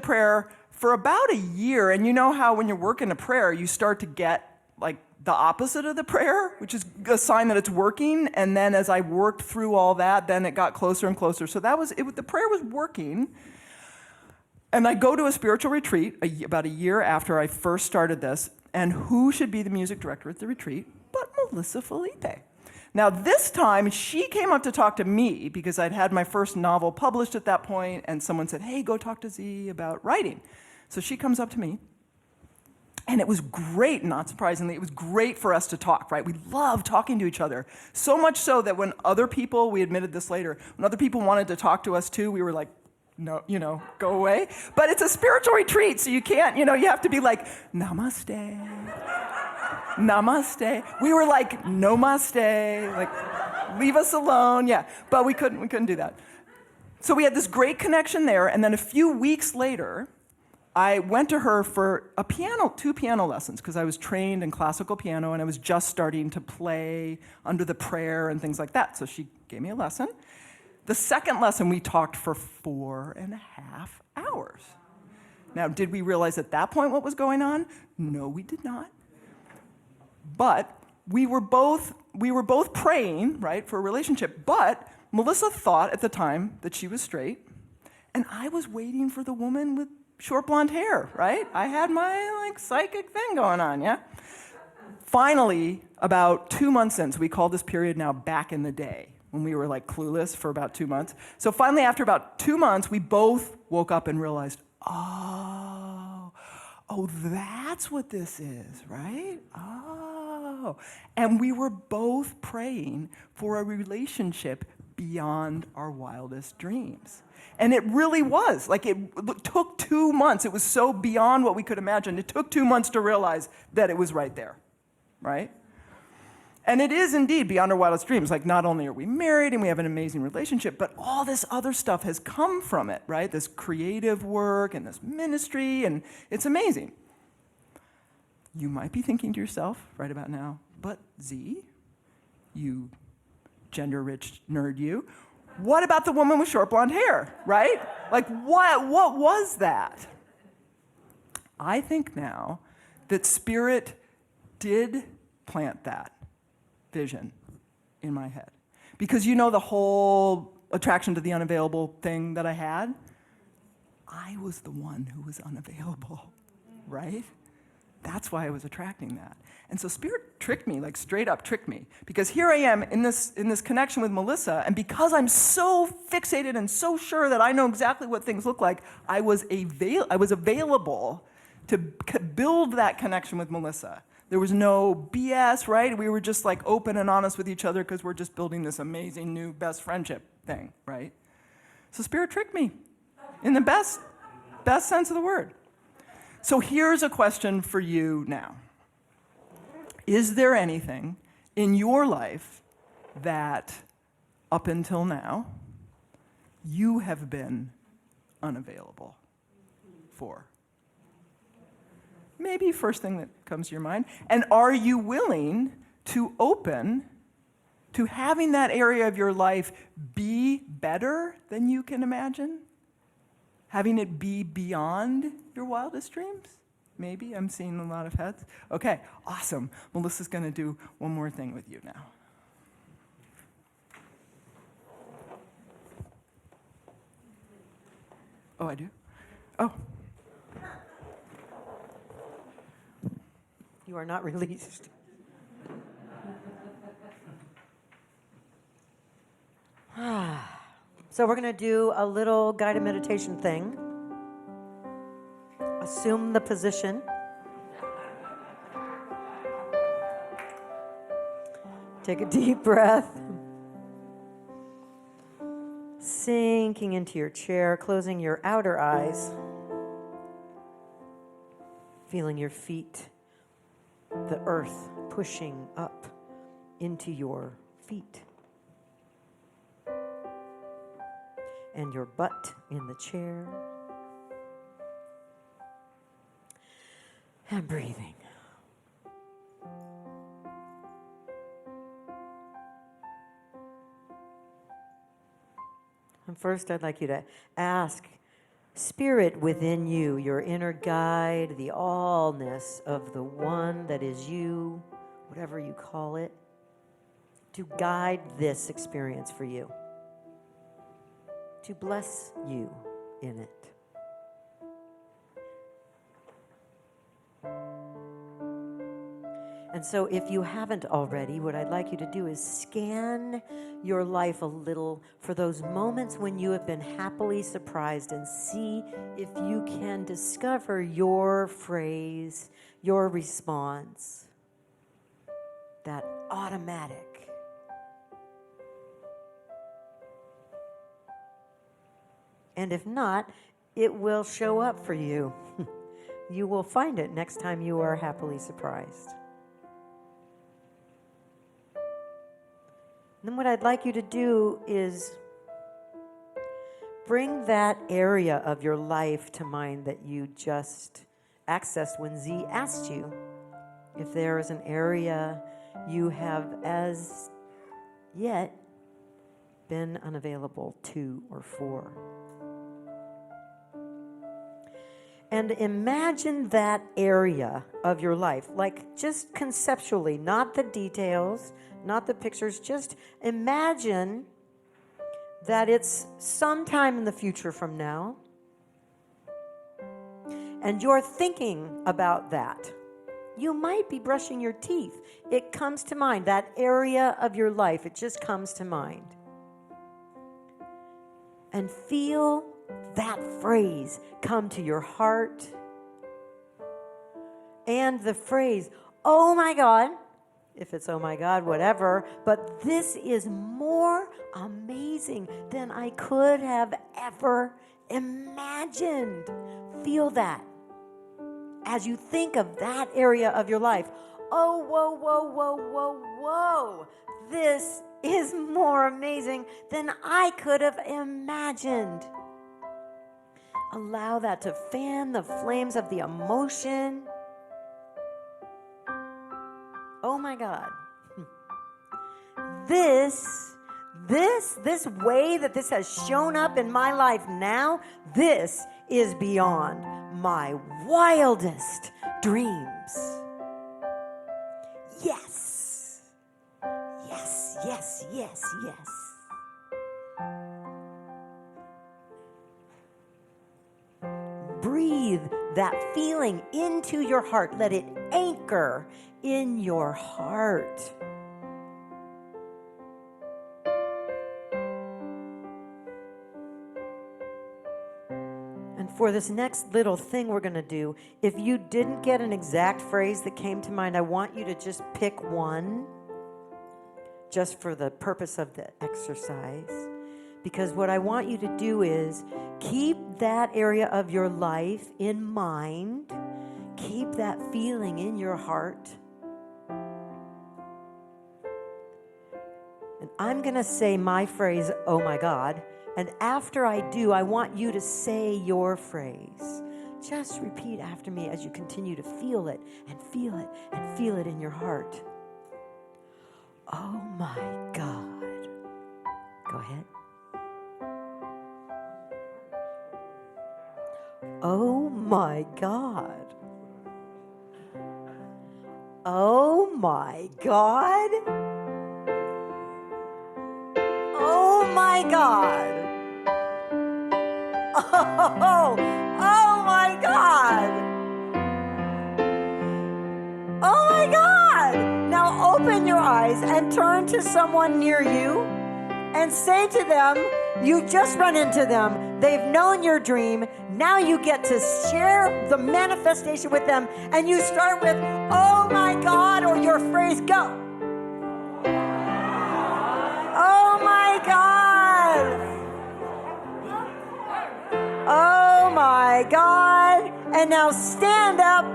prayer for about a year, and you know how when you're working a prayer, you start to get like the opposite of the prayer, which is a sign that it's working, and then as I worked through all that, then it got closer and closer. So that was it. The prayer was working, and I go to a spiritual retreat about a year after I first started this, and who should be the music director at the retreat but Melissa Phillippe. Now, this time, she came up to talk to me because I'd had my first novel published at that point, and someone said, hey, go talk to Z about writing. So she comes up to me, and it was great, not surprisingly, it was great for us to talk, right? We love talking to each other. So much so that when other people, we admitted this later, when other people wanted to talk to us too, we were like, no, go away. But it's a spiritual retreat, so you can't, you have to be like, namaste. Namaste. We were like, namaste, like, leave us alone. Yeah, but we couldn't do that. So we had this great connection there, and then a few weeks later, I went to her for 2 piano lessons, because I was trained in classical piano, and I was just starting to play under the prayer and things like that. So she gave me a lesson. The second lesson, we talked for 4.5 hours. Now, did we realize at that point what was going on? No, we did not. But we were both praying, right, for a relationship. But Melissa thought at the time that she was straight, and I was waiting for the woman with short blonde hair, right? I had my psychic thing going on, yeah? Finally, about 2 months in, so we call this period now back in the day, when we were clueless for about 2 months. So finally, after about 2 months, we both woke up and realized, oh, that's what this is, right? Oh. And we were both praying for a relationship beyond our wildest dreams. And it really was. Like, it took 2 months. It was so beyond what we could imagine. It took 2 months to realize that it was right there, right? And it is indeed beyond our wildest dreams. Like, not only are we married and we have an amazing relationship, but all this other stuff has come from it, right? This creative work and this ministry, and it's amazing. You might be thinking to yourself right about now, but Z, you gender-rich nerd you, what about the woman with short blonde hair, right? Like, what was that? I think now that Spirit did plant that vision in my head. Because you know the whole attraction to the unavailable thing that I had? I was the one who was unavailable, right? That's why I was attracting that. And so Spirit tricked me, like straight up tricked me. Because here I am in this connection with Melissa, and because I'm so fixated and so sure that I know exactly what things look like, I was available to build that connection with Melissa. There was no BS, right? We were just like open and honest with each other because we're just building this amazing new best friendship thing, right? So Spirit tricked me in the best sense of the word. So here's a question for you now. Is there anything in your life that, up until now, you have been unavailable for? Maybe first thing that comes to your mind. And are you willing to open to having that area of your life be better than you can imagine? Having it be beyond your wildest dreams? Maybe. I'm seeing a lot of heads. Okay, awesome. Melissa's going to do one more thing with you now. Oh, I do? Oh. You are not released. So we're going to do a little guided meditation thing. Assume the position. Take a deep breath. Sinking into your chair, closing your outer eyes. Feeling your feet, the earth pushing up into your feet. And your butt in the chair. And breathing. And first, I'd like you to ask Spirit within you, your inner guide, the allness of the one that is you, whatever you call it, to guide this experience for you, to bless you in it. And so if you haven't already, what I'd like you to do is scan your life a little for those moments when you have been happily surprised and see if you can discover your phrase, your response, that automatic. And if not, it will show up for you. You will find it next time you are happily surprised. Then what I'd like you to do is bring that area of your life to mind that you just accessed when Z asked you if there is an area you have as yet been unavailable to or for. And imagine that area of your life, like just conceptually, not the details, not the pictures, just imagine that it's sometime in the future from now, and you're thinking about that. You might be brushing your teeth. It comes to mind, that area of your life, it just comes to mind. And feel that phrase come to your heart. And the phrase, oh my God, if it's oh my God, whatever. But this is more amazing than I could have ever imagined. Feel that as you think of that area of your life. Oh, whoa, whoa, whoa, whoa, whoa. This is more amazing than I could have imagined. Allow that to fan the flames of the emotion. Oh my God. This way that this has shown up in my life now, this is beyond my wildest dreams. Yes. Yes, yes, yes, yes. Breathe that feeling into your heart. Let it anchor in your heart. And for this next little thing we're going to do, if you didn't get an exact phrase that came to mind, I want you to just pick one, just for the purpose of the exercise. Because what I want you to do is keep that area of your life in mind. Keep that feeling in your heart. And I'm going to say my phrase, oh my God. And after I do, I want you to say your phrase. Just repeat after me as you continue to feel it and feel it and feel it in your heart. Oh my God. Go ahead. Oh my God. Oh my God. Oh my God. Oh my God. Oh my God. Now open your eyes and turn to someone near you and say to them, you just run into them. They've known your dream. Now you get to share the manifestation with them. And you start with, oh my God, or your phrase, go. Oh my God. Oh my God. And now stand up,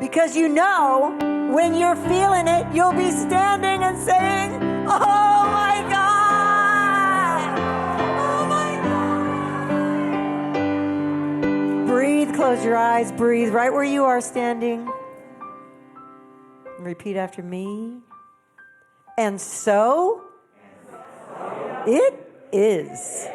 because you know when you're feeling it, you'll be standing and saying, oh my God. Oh my God. Breathe, close your eyes, breathe right where you are standing. Repeat after me. And so it is.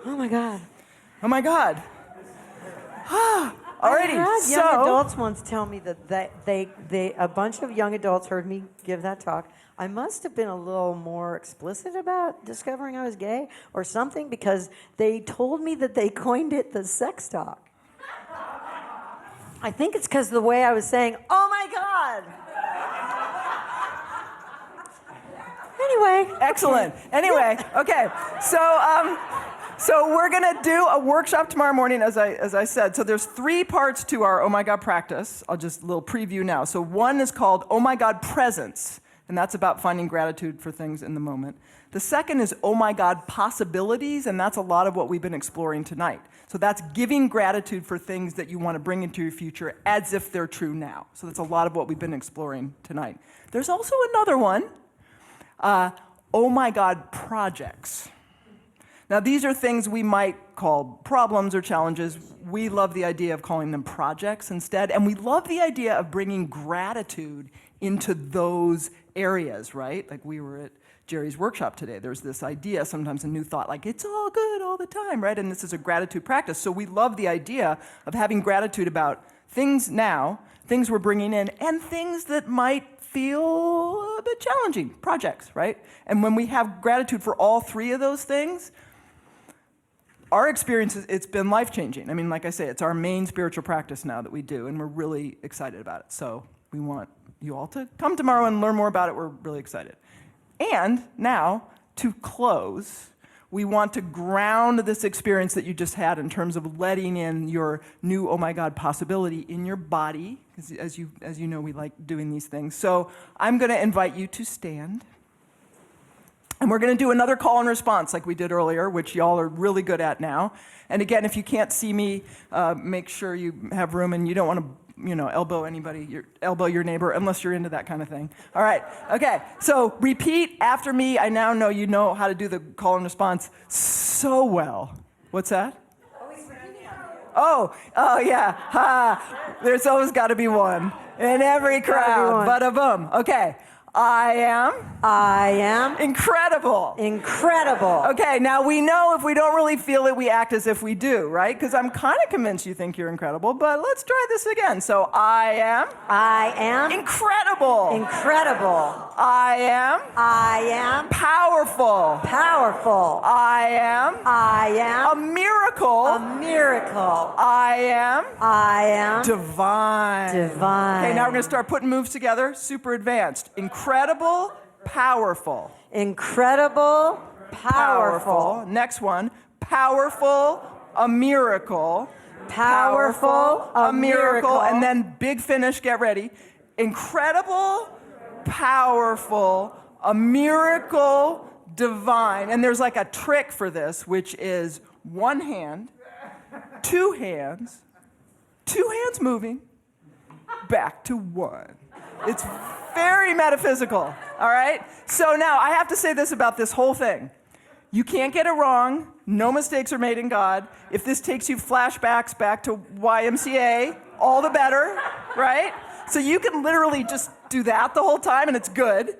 Oh my God. Oh my God. Alrighty, I had so young adults once tell me that a bunch of young adults heard me give that talk. I must have been a little more explicit about discovering I was gay or something, because they told me that they coined it the sex talk. I think it's because of the way I was saying, oh my God. Anyway. Excellent. Anyway, okay. So we're going to do a workshop tomorrow morning, as I said. So there's 3 parts to our Oh My God practice. I'll just a little preview now. So one is called Oh My God Presence, and that's about finding gratitude for things in the moment. The second is Oh My God Possibilities, and that's a lot of what we've been exploring tonight. So that's giving gratitude for things that you want to bring into your future as if they're true now. So that's a lot of what we've been exploring tonight. There's also another one, Oh My God Projects. Now, these are things we might call problems or challenges. We love the idea of calling them projects instead, and we love the idea of bringing gratitude into those areas, right? Like we were at Jerry's workshop today. There's this idea, sometimes a new thought, like it's all good all the time, right? And this is a gratitude practice. So we love the idea of having gratitude about things now, things we're bringing in, and things that might feel a bit challenging, projects, right? And when we have gratitude for all 3 of those things, our experience, it's been life-changing. I mean, like I say, it's our main spiritual practice now that we do, and we're really excited about it. So we want you all to come tomorrow and learn more about it. We're really excited. And now, to close, We want to ground this experience that you just had in terms of letting in your new, oh my God, possibility in your body, because as you know, we like doing these things. So I'm going to invite you to stand. And we're going to do another call and response like we did earlier, which y'all are really good at now. And again, if you can't see me, make sure you have room, and you don't want to elbow anybody, elbow your neighbor, unless you're into that kind of thing. All right, okay, so repeat after me. I now know you know how to do the call and response so well. What's that? Oh, yeah, ha, there's always got to be one in every crowd, bada boom. Okay, I am incredible. Okay, now we know if we don't really feel it, we act as if we do, right? Because I'm kind of convinced you think you're incredible, but let's try this again. So I am incredible. I am powerful. I am a miracle. I am divine. Okay, now we're going to start putting moves together, super advanced. Incredible, powerful. Next one, powerful, a miracle. A miracle. And then big finish, get ready. Incredible, powerful, a miracle, divine. And there's like a trick for this, which is one hand, two hands moving, back to one. It's very metaphysical, all right? So now I have to say this about this whole thing. You can't get it wrong. No mistakes are made in God. If this takes you flashbacks back to YMCA, all the better, right? So you can literally just do that the whole time, and it's good.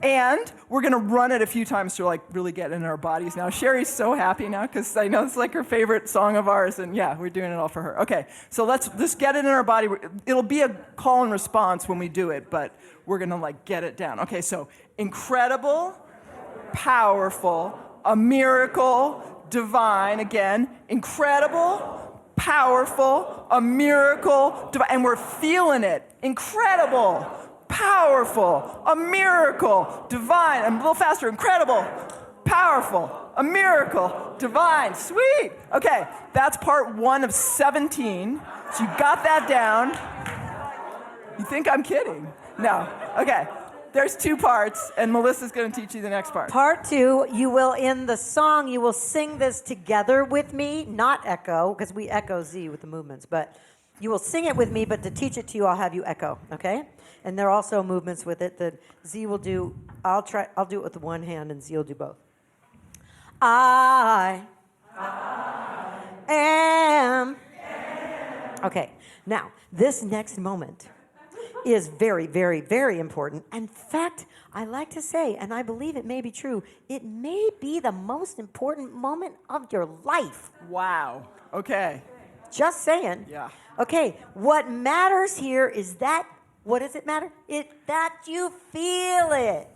And we're going to run it a few times to really get in our bodies now. Sherry's so happy now because I know it's like her favorite song of ours, and yeah, we're doing it all for her. Okay, so let's just get it in our body. It'll be a call and response when we do it, but we're going to get it down. Okay, so incredible, powerful, a miracle, divine. Again, incredible, powerful, a miracle, divine. And we're feeling it. Incredible, powerful, a miracle, divine. I'm a little faster. Incredible, powerful, a miracle, divine. Sweet. Okay, that's part 1 of 17. So you got that down. You think I'm kidding? No. Okay. There's 2 parts, and Melissa's going to teach you the next part. Part 2, you will, in the song, you will sing this together with me, not echo, because we echo Z with the movements, but you will sing it with me, but to teach it to you, I'll have you echo, okay? And there are also movements with it that Z will do. I'll do it with the one hand, and Z will do both. I am. Okay, now, this next moment is very, very, very important. In fact, I like to say, and I believe it may be true, it may be the most important moment of your life. Wow. Okay. Just saying. Yeah. Okay, what matters here is that, what does it matter? That you feel it,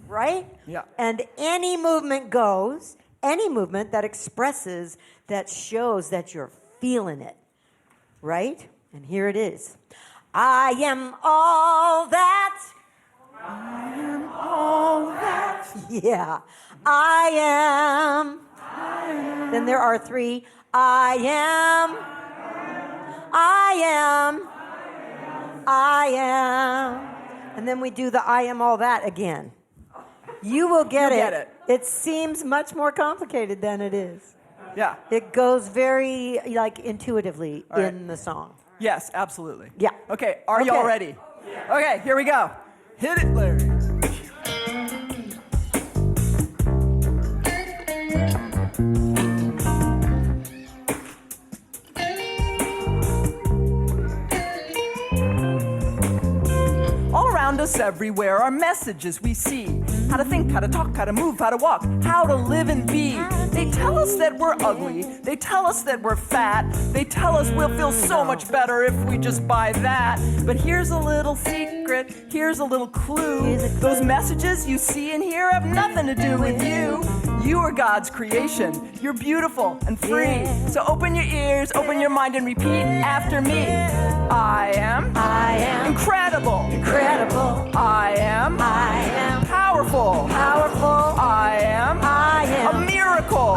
right? Yeah. And any movement goes, any movement that expresses, that shows that you're feeling it, right? And here it is. I am all that. I am all that. Yeah. I am. Then there are 3. I am. And then we do the I am all that again. You will get it. It seems much more complicated than it is. Yeah. It goes very intuitively in the song. Yes, absolutely. Yeah. Okay, are y'all ready? Yeah. Okay, here we go. Hit it, Larry. All around us everywhere are messages we see. How to think, how to talk, how to move, how to walk, how to live and be. They tell us that we're ugly. They tell us that we're fat. They tell us we'll feel so much better if we just buy that. But here's a little secret. Here's a little clue. Those messages you see and hear have nothing to do with you. You are God's creation. You're beautiful and free. So open your ears, open your mind, and repeat after me. I am incredible. I am powerful. I am a miracle.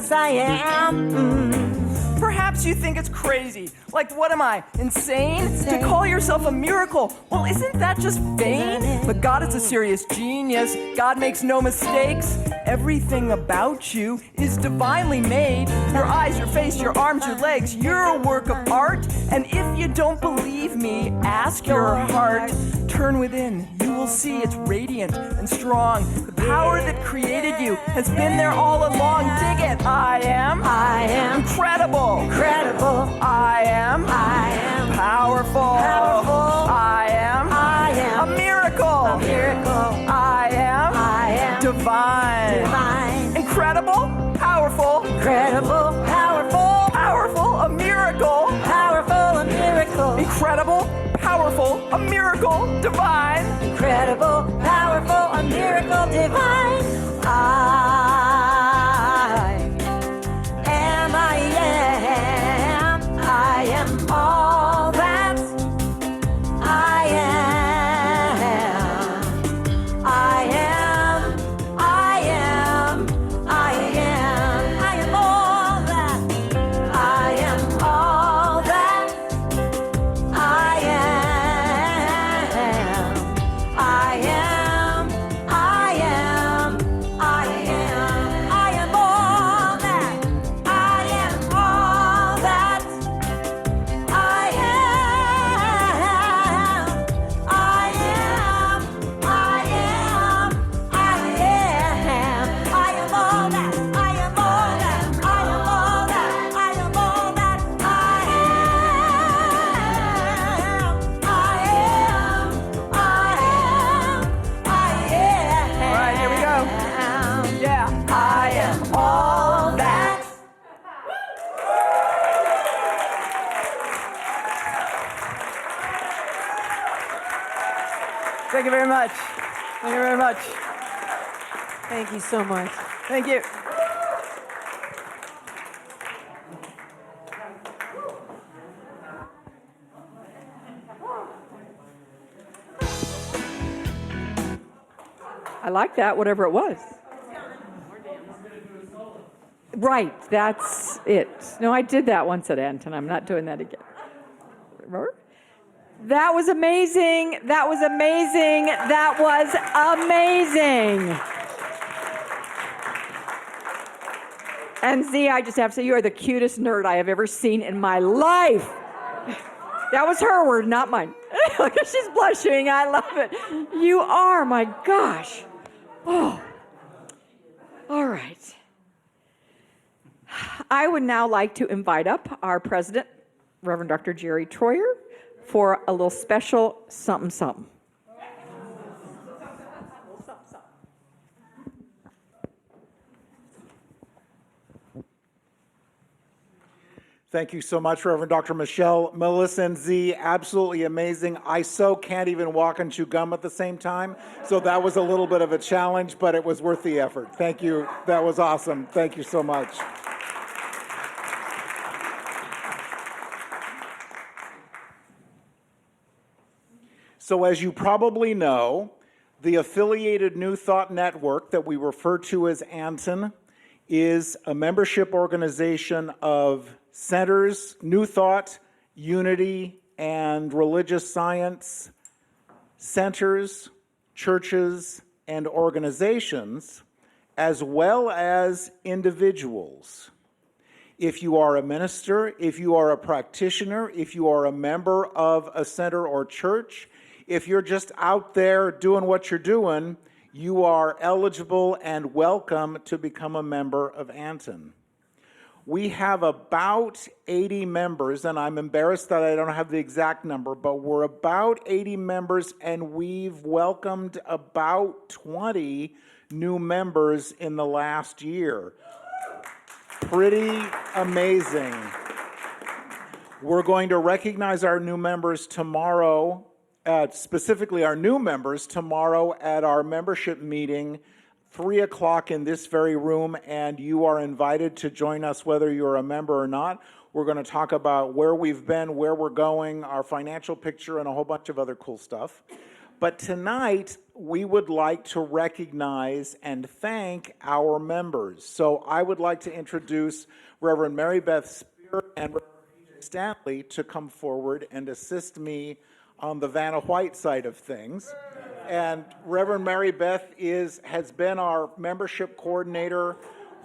yes I am. Perhaps you think it's crazy. Like, what am I, insane? To call yourself a miracle? Well, isn't that just vain? But God is a serious genius. God makes no mistakes. Everything about you is divinely made. Your eyes, your face, your arms, your legs, you're a work of art. And if you don't believe me, ask your heart. Turn within, you will see it's radiant and strong. The power that created you has been there all along. Dig it. I am incredible. Incredible. I am powerful. Powerful. I am a miracle. A miracle. I am divine. incredible, powerful, Incredible. Powerful. powerful, a miracle, Powerful. A miracle. incredible, powerful, a miracle, divine. Incredible. Powerful. A miracle. Divine. I am all that I am. I am all that. I am all that I am. I am all that. I am all that. I All right, here we go. Yeah, I am all that. Thank you very much. Thank you very much. Thank you so much. Thank you. I like that, whatever it was. Right, that's it. No, I did that once at ANTN. I'm not doing that again. Remember? That was amazing. That was amazing. That was amazing. And Z, I just have to say, you are the cutest nerd I have ever seen in my life. That was her word, not mine. Look, she's blushing. I love it. You are, my gosh. Oh. All right. I would now like to invite up our president, Reverend Dr. Jerry Troyer, for a little special something something. Thank you so much, Reverend Dr. Michelle. Melissa and Z, absolutely amazing. I so can't even walk and chew gum at the same time, so that was a little bit of a challenge, but it was worth the effort. Thank you. That was awesome. Thank you so much. So as you probably know, the affiliated New Thought Network that we refer to as ANTN is a membership organization of centers, New Thought, Unity, and Religious Science centers, churches, and organizations, as well as individuals. If you are a minister, if you are a practitioner, if you are a member of a center or church, if you're just out there doing what you're doing, you are eligible and welcome to become a member of ANTN. We have about 80 members, and I'm embarrassed that I don't have the exact number, but we're about 80 members, and we've welcomed about 20 new members in the last year. Pretty amazing. We're going to recognize our new members tomorrow, specifically our new members tomorrow at our membership meeting, 3 o'clock in this very room, and you are invited to join us whether you're a member or not. We're going to talk about where we've been, where we're going, our financial picture, and a whole bunch of other cool stuff. But tonight, we would like to recognize and thank our members. So I would like to introduce Reverend Mary Beth Spear and Reverend PJ Stanley to come forward and assist me on the Vanna White side of things. And Reverend Mary Beth has been our membership coordinator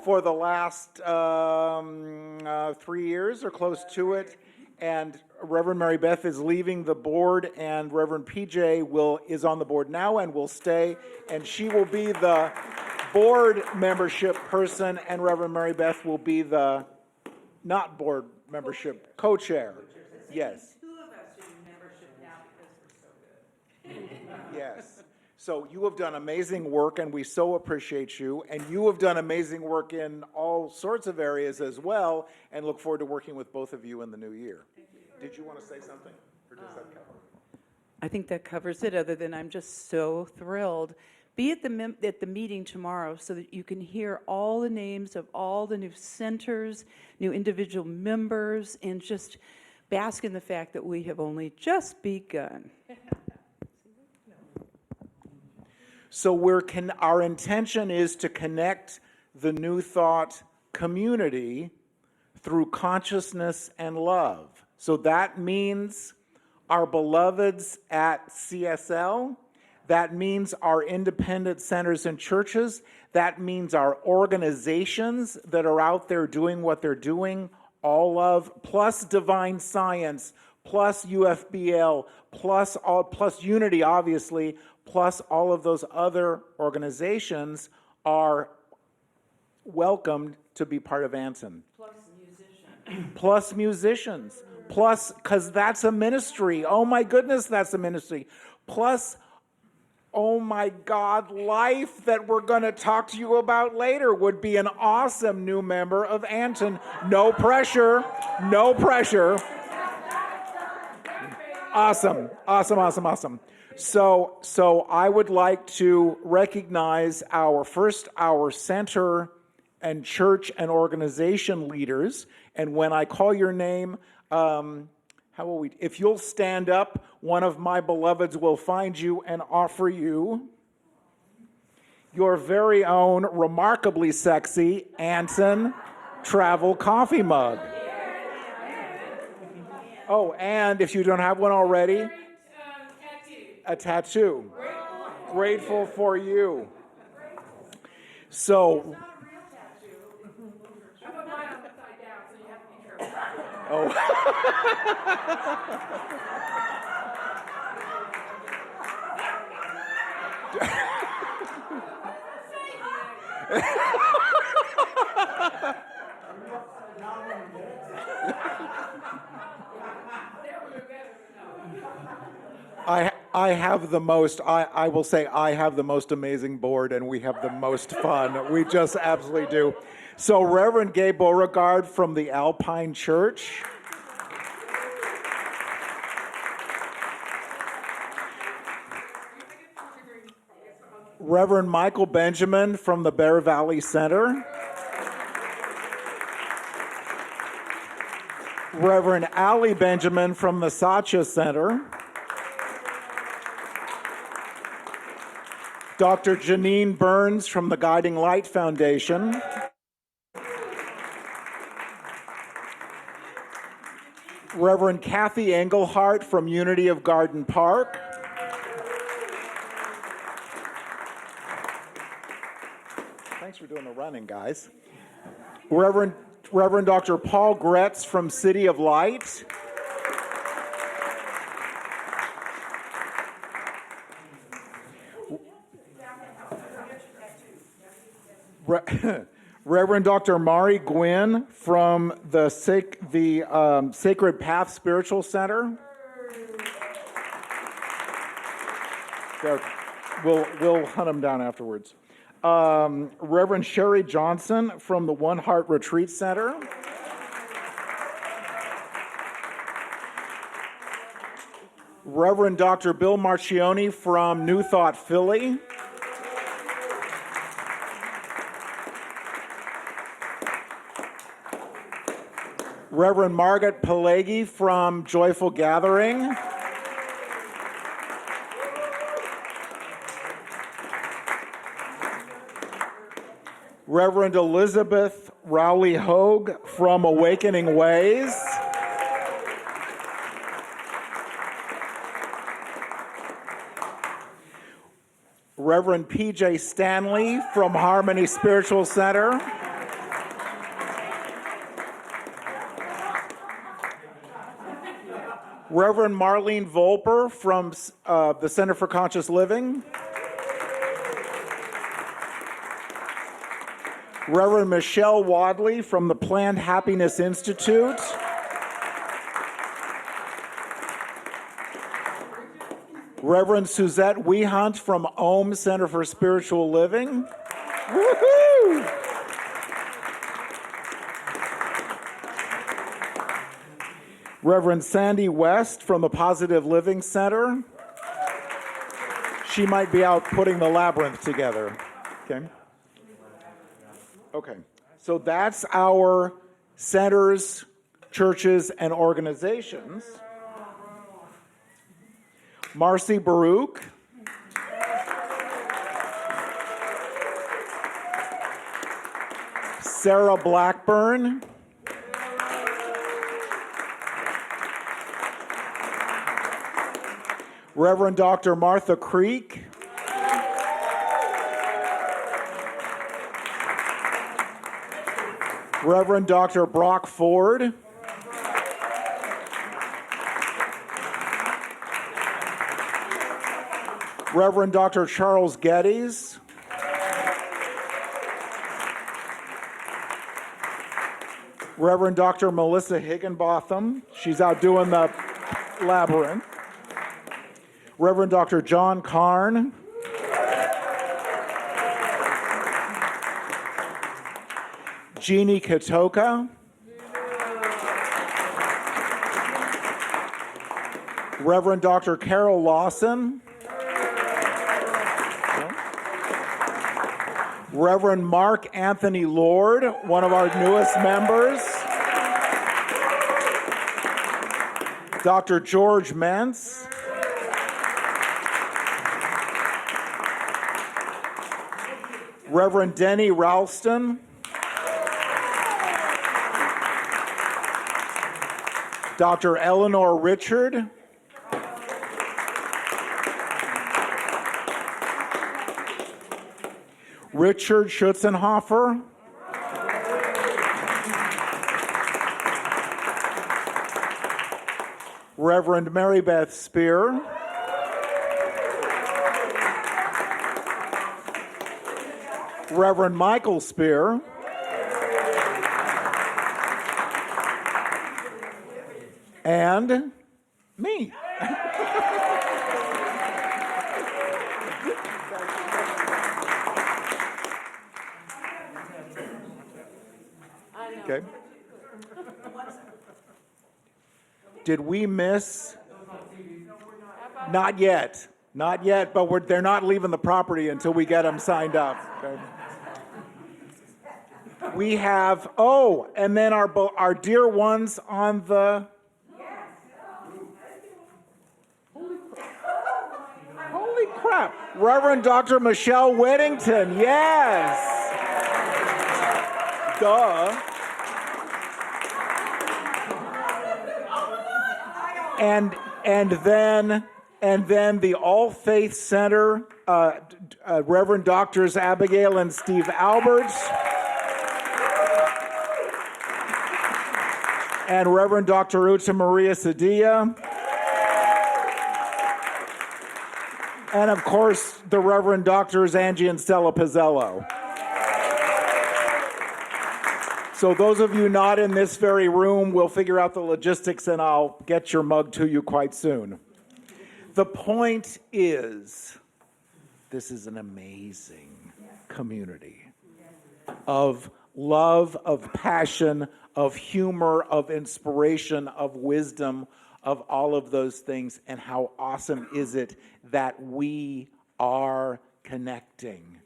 for the last 3 years or close to it. And Reverend Mary Beth is leaving the board, and Reverend PJ is on the board now and will stay, and she will be the board membership person, and Reverend Mary Beth will be the not board membership co-chair. Yes. Two of us should do membership now because we're so good. Yes. So you have done amazing work, and we so appreciate you. And you have done amazing work in all sorts of areas as well, and look forward to working with both of you in the new year. Did you want to say something, or does that cover it? I think that covers it, other than I'm just so thrilled. Be at the meeting tomorrow so that you can hear all the names of all the new centers, new individual members, and just bask in the fact that we have only just begun. So our intention is to connect the New Thought community through consciousness and love. So that means our beloveds at CSL, that means our independent centers and churches, that means our organizations that are out there doing what they're doing, all of, plus Divine Science, plus UFBL, plus Unity, obviously, plus all of those other organizations are welcomed to be part of ANTN. Plus musicians. Plus, because that's a ministry. Oh my goodness, that's a ministry. Plus, oh my God, Life, that we're going to talk to you about later, would be an awesome new member of ANTN. No pressure. No pressure. Awesome. Awesome, awesome, awesome. So I would like to recognize our center and church and organization leaders. And when I call your name, if you'll stand up, one of my beloveds will find you and offer you your very own remarkably sexy ANTN travel coffee mug. Oh, and if you don't have one already, a tattoo. Grateful for you. So, oh. I have the most, I will say I have the most amazing board, and we have the most fun. We just absolutely do. So Reverend Gay Beauregard from the Alpine Church. Reverend Michael Benjamin from the Bear Valley Center. Reverend Allie Benjamin from the Satya Center. Dr. Janine Burns from the Guiding Light Foundation. Reverend Kathy Engelhardt from Unity of Garden Park. Thanks for doing the running, guys. Reverend Dr. Paul Gretz from City of Light. Reverend Dr. Mari Gwynn from the Sacred Path Spiritual Center. We'll hunt them down afterwards. Reverend Sherry Johnson from the One Heart Retreat Center. Reverend Dr. Bill Marcioni from New Thought Philly. Reverend Margaret Pelagi from Joyful Gathering. Reverend Elizabeth Rowley Hogue from Awakening Ways. Reverend P.J. Stanley from Harmony Spiritual Center. Reverend Marlene Volper from the Center for Conscious Living. Reverend Michelle Wadley from the Planned Happiness Institute. Reverend Suzette Wehunt from Ohm Center for Spiritual Living. Woohoo! Reverend Sandy West from the Positive Living Center. She might be out putting the labyrinth together. Okay. Okay. So that's our centers, churches, and organizations. Marcy Baruch. Sarah Blackburn. Reverend Dr. Martha Creek. Reverend Dr. Brock Ford. Reverend Dr. Charles Geddes. Reverend Dr. Melissa Higginbotham. She's out doing the labyrinth. Reverend Dr. John Karn. Jeannie Katoka. Reverend Dr. Carol Lawson. Reverend Mark Anthony Lord, one of our newest members. Dr. George Mentz. Reverend Denny Ralston. Dr. Eleanor Richard. Richard Schutzenhofer. Reverend Mary Beth Spear. Reverend Michael Spear. And me. Okay. Did we miss? Not yet. Not yet, but they're not leaving the property until we get them signed up. Okay. We have, and then our dear ones on the... Holy crap. Reverend Dr. Michelle Whittington, yes. Duh. And then the All Faith Center, Reverend Doctors Abigail and Steve Alberts, and Reverend Dr. Uta Maria Sadilla, and of course the Reverend Doctors Angie and Stella Pizzello. So those of you not in this very room, we'll figure out the logistics and I'll get your mug to you quite soon. The point is, this is an amazing community of love, of passion, of humor, of inspiration, of wisdom, of all of those things. And how awesome is it that we are connecting?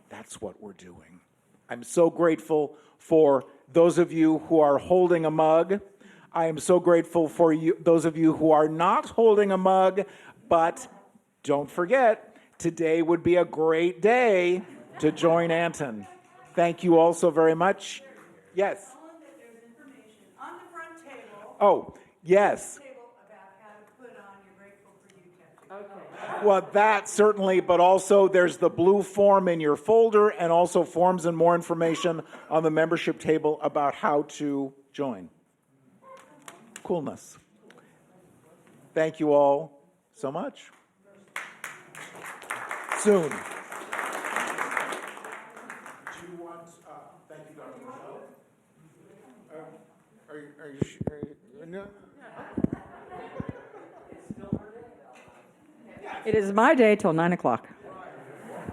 That's what we're doing. I'm so grateful for those of you who are holding a mug. I am so grateful for you, those of you who are not holding a mug, but don't forget, today would be a great day to join ANTN. Thank you all so very much. Yes. Oh, yes. Well, that certainly, but also there's the blue form in your folder and also forms and more information on the membership table about how to join. Coolness. Thank you all so much. Soon. Do you want, thank you, Dr. Michelle. Are you sure? No? It is my day till 9 o'clock.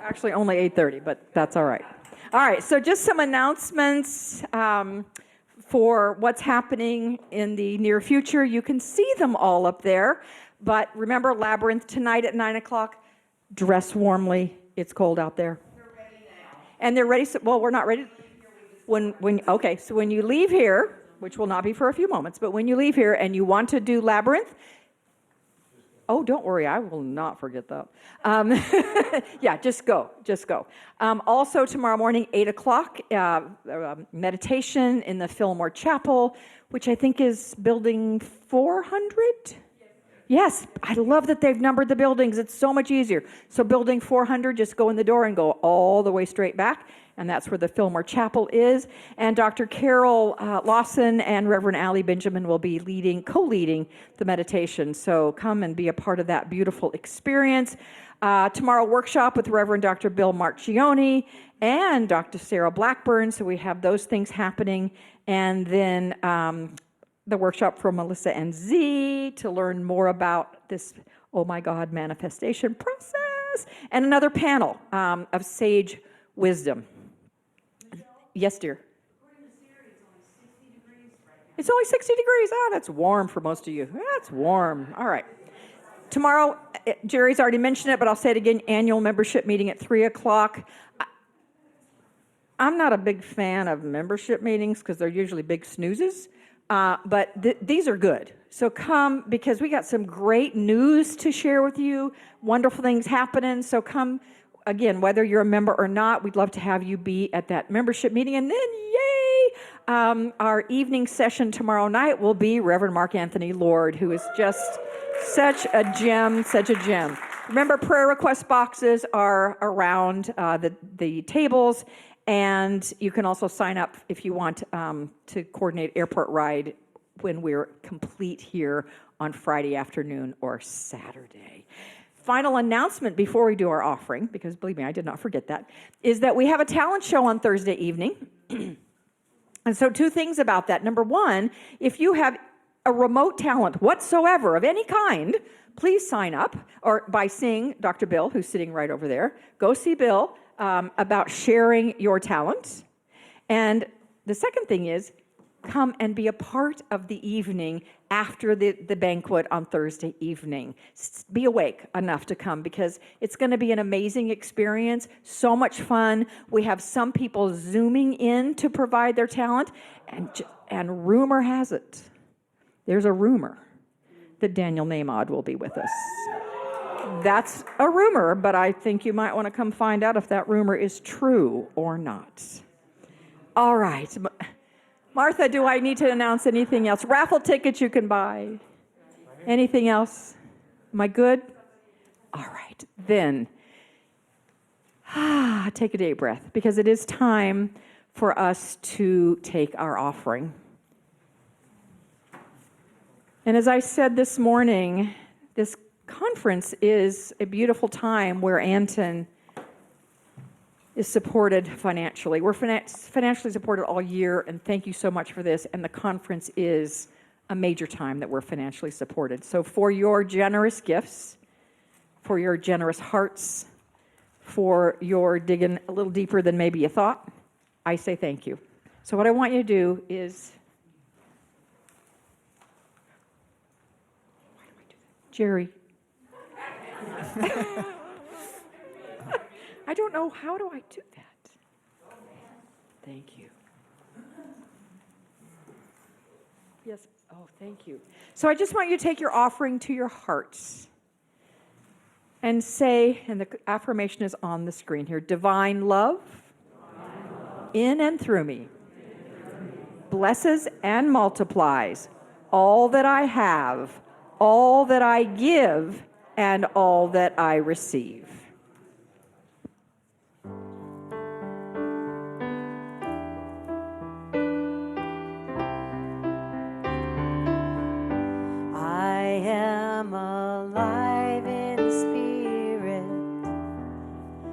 Actually, only 8:30, but that's all right. All right, so just some announcements for what's happening in the near future. You can see them all up there, but remember Labyrinth tonight at 9 o'clock. Dress warmly. It's cold out there. They're ready now. And they're ready. So, well, we're not ready. Okay, so when you leave here, which will not be for a few moments, but when you leave here and you want to do Labyrinth, oh, don't worry, I will not forget that. Yeah, just go. Also tomorrow morning, 8 o'clock, meditation in the Fillmore Chapel, which I think is building 400? Yes, I love that they've numbered the buildings. It's so much easier. So building 400, just go in the door and go all the way straight back, and that's where the Fillmore Chapel is. And Dr. Carol Lawson and Reverend Allie Benjamin will be co-leading the meditation. So come and be a part of that beautiful experience. Tomorrow, workshop with Reverend Dr. Bill Marchione and Dr. Sarah Blackburn. So we have those things happening. And then the workshop for Melissa and Z to learn more about this, oh my God, manifestation process. And another panel of sage wisdom. Yes, dear. It's only 60 degrees. Oh, that's warm for most of you. That's warm. All right. Tomorrow, Jerry's already mentioned it, but I'll say it again, annual membership meeting at 3 o'clock. I'm not a big fan of membership meetings because they're usually big snoozes, but these are good. So come, because we got some great news to share with you, wonderful things happening. So come, again, whether you're a member or not, we'd love to have you be at that membership meeting. And then, yay, our evening session tomorrow night will be Reverend Mark Anthony Lord, who is just such a gem, such a gem. Remember, prayer request boxes are around the tables, and you can also sign up if you want to coordinate airport ride when we're complete here on Friday afternoon or Saturday. Final announcement before we do our offering, because believe me, I did not forget that, is that we have a talent show on Thursday evening. And so 2 things about that. Number 1, if you have a remote talent whatsoever of any kind, please sign up, or by seeing Dr. Bill, who's sitting right over there. Go see Bill about sharing your talent. And the second thing is, come and be a part of the evening after the banquet on Thursday evening. Be awake enough to come, because it's going to be an amazing experience, so much fun. We have some people Zooming in to provide their talent, and rumor has it, there's a rumor that Daniel Nahmod will be with us. That's a rumor, but I think you might want to come find out if that rumor is true or not. All right. Martha, do I need to announce anything else? Raffle tickets you can buy. Anything else? Am I good? All right. Then, take a deep breath, because it is time for us to take our offering. And as I said this morning, this conference is a beautiful time where ANTN is supported financially. We're financially supported all year, and thank you so much for this. And the conference is a major time that we're financially supported. So for your generous gifts, for your generous hearts, for your digging a little deeper than maybe you thought, I say thank you. So what I want you to do is, Jerry. I don't know, how do I do that? Thank you. Yes, oh, thank you. So I just want you to take your offering to your hearts and say, and the affirmation is on the screen here, divine love, in and through me, blesses and multiplies all that I have, all that I give, and all that I receive. I am alive in spirit.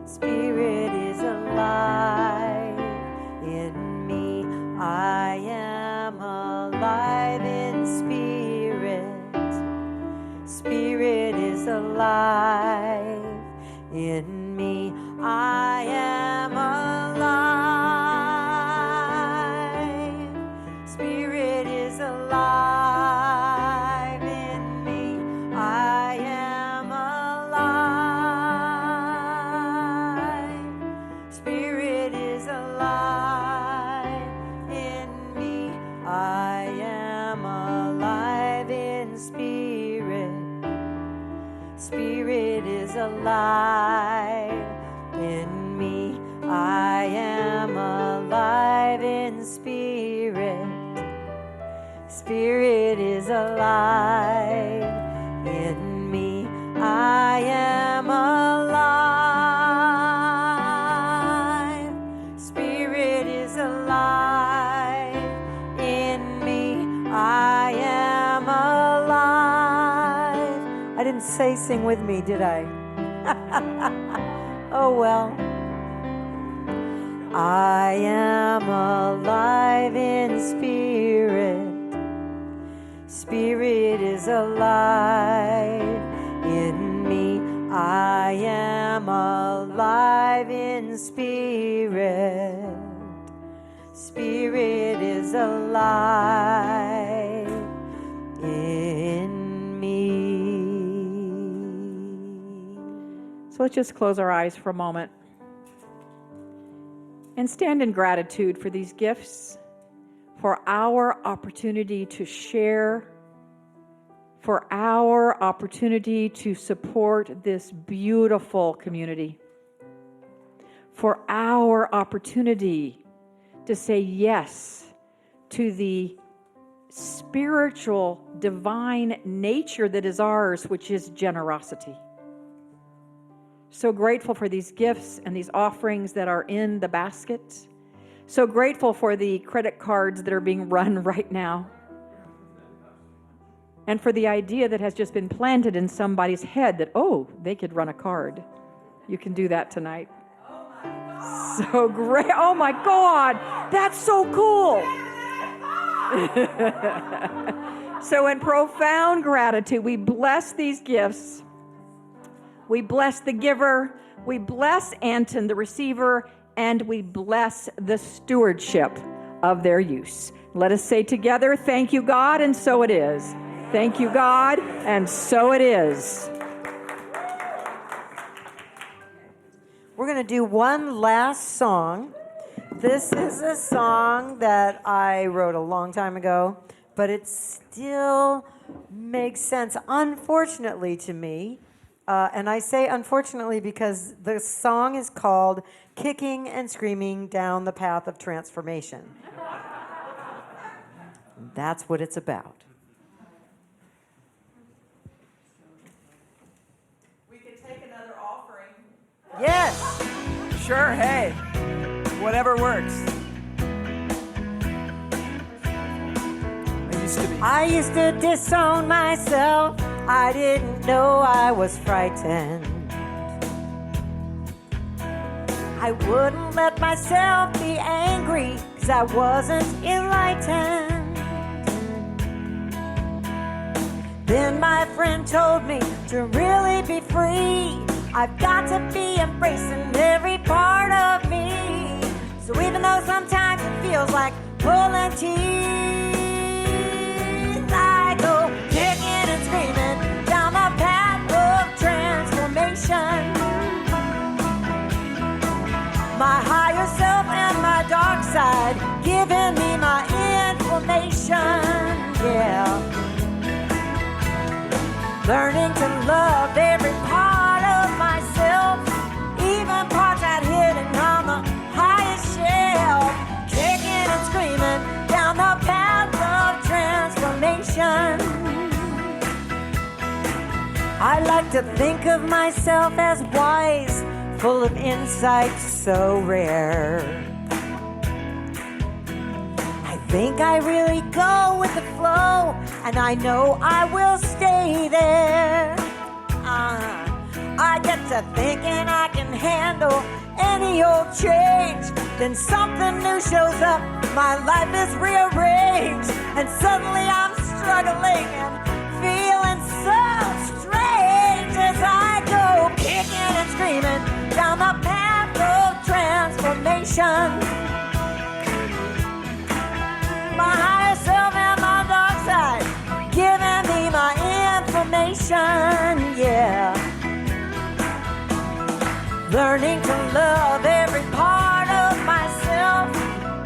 Spirit is alive in me. I am alive in spirit. Spirit is alive in me. I am alive. Spirit is alive in me. I am alive. Spirit is alive in me. I am alive in spirit. Spirit is alive in me. I am alive in spirit. Spirit is alive in me. I am alive. Spirit is alive in me. I am alive. I didn't say sing with me, did I? Oh well. I am alive in spirit. Spirit is alive in me. I am alive in spirit. Spirit is alive in me. So let's just close our eyes for a moment and stand in gratitude for these gifts, for our opportunity to share, for our opportunity to support this beautiful community, for our opportunity to say yes to the spiritual, divine nature that is ours, which is generosity. So grateful for these gifts and these offerings that are in the basket. So grateful for the credit cards that are being run right now. And for the idea that has just been planted in somebody's head that, oh, they could run a card. You can do that tonight. So great. Oh my God. That's so cool. So in profound gratitude, we bless these gifts. We bless the giver. We bless ANTN, the receiver, and we bless the stewardship of their use. Let us say together, thank you, God, and so it is. Thank you, God, and so it is. We're going to do one last song. This is a song that I wrote a long time ago, but it still makes sense, unfortunately, to me. And I say unfortunately because the song is called Kicking and Screaming Down the Path of Transformation. That's what it's about. We can take another offering. Yes. Sure, hey. Whatever works. I used to disown myself. I didn't know I was frightened. I wouldn't let myself be angry because I wasn't enlightened. Then my friend told me to really be free, I've got to be embracing every part of me. So even though sometimes it feels like pulling teeth, I go kicking and screaming down the path of transformation. My higher self and my dark side giving me my information, yeah. Learning to love every part of myself, even parts I'd hidden on the highest shelf. to think of myself as wise, full of insights so rare. I think I really go with the flow, and I know I will stay there. I get to thinking I can handle any old change. Then something new shows up, my life is rearranged, and suddenly I'm struggling and feeling so strange as I go kicking and screaming down the path of transformation. My higher self and my dark side giving me my information, yeah. Learning to love every part of myself,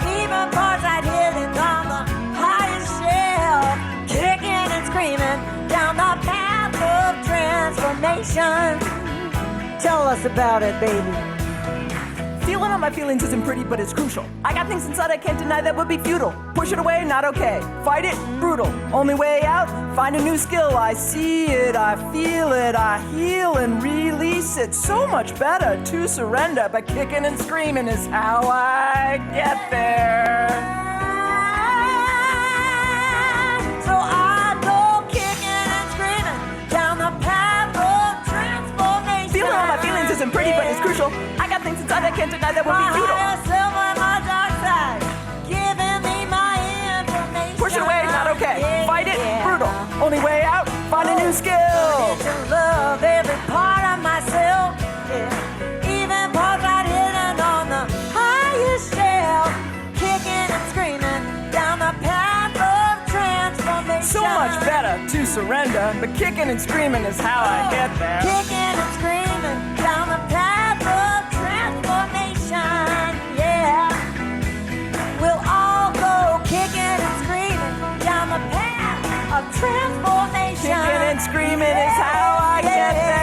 even parts I'd hidden on the highest shelf. Kicking and screaming down the path of transformation. Tell us about it, baby. Feeling on my feelings isn't pretty, but it's crucial. I got things inside I can't deny that would be futile. Push it away, not okay. Fight it, brutal. Only way out, find a new skill. I see it, I feel it, I heal and release it. So much better to surrender, but kicking and screaming is how I get there. So I go kicking and screaming down the path of transformation. Feeling on my feelings isn't pretty, but it's crucial. I got things inside I can't deny that would be My futile. higher self and my dark side giving me my information. Push it away, not okay. Yeah, Fight it, yeah. brutal. Only way out, find a new skill. To love every part of myself, yeah. Even parts I'd hidden on the highest shelf. Kicking and screaming down the path of transformation. So much better to surrender, but kicking and screaming is how I get there. Kicking and screaming down the path of transformation, yeah. We'll all go kicking and screaming down the path of transformation. Kicking and screaming is how I get there.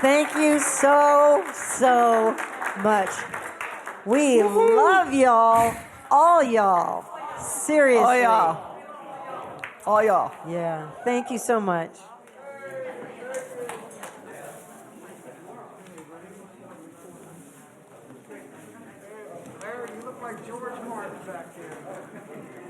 Thank you so much. We love y'all, all y'all. Seriously. Oh, y'all. All y'all. Yeah. Thank you so much. Larry, you look like George Martin back there.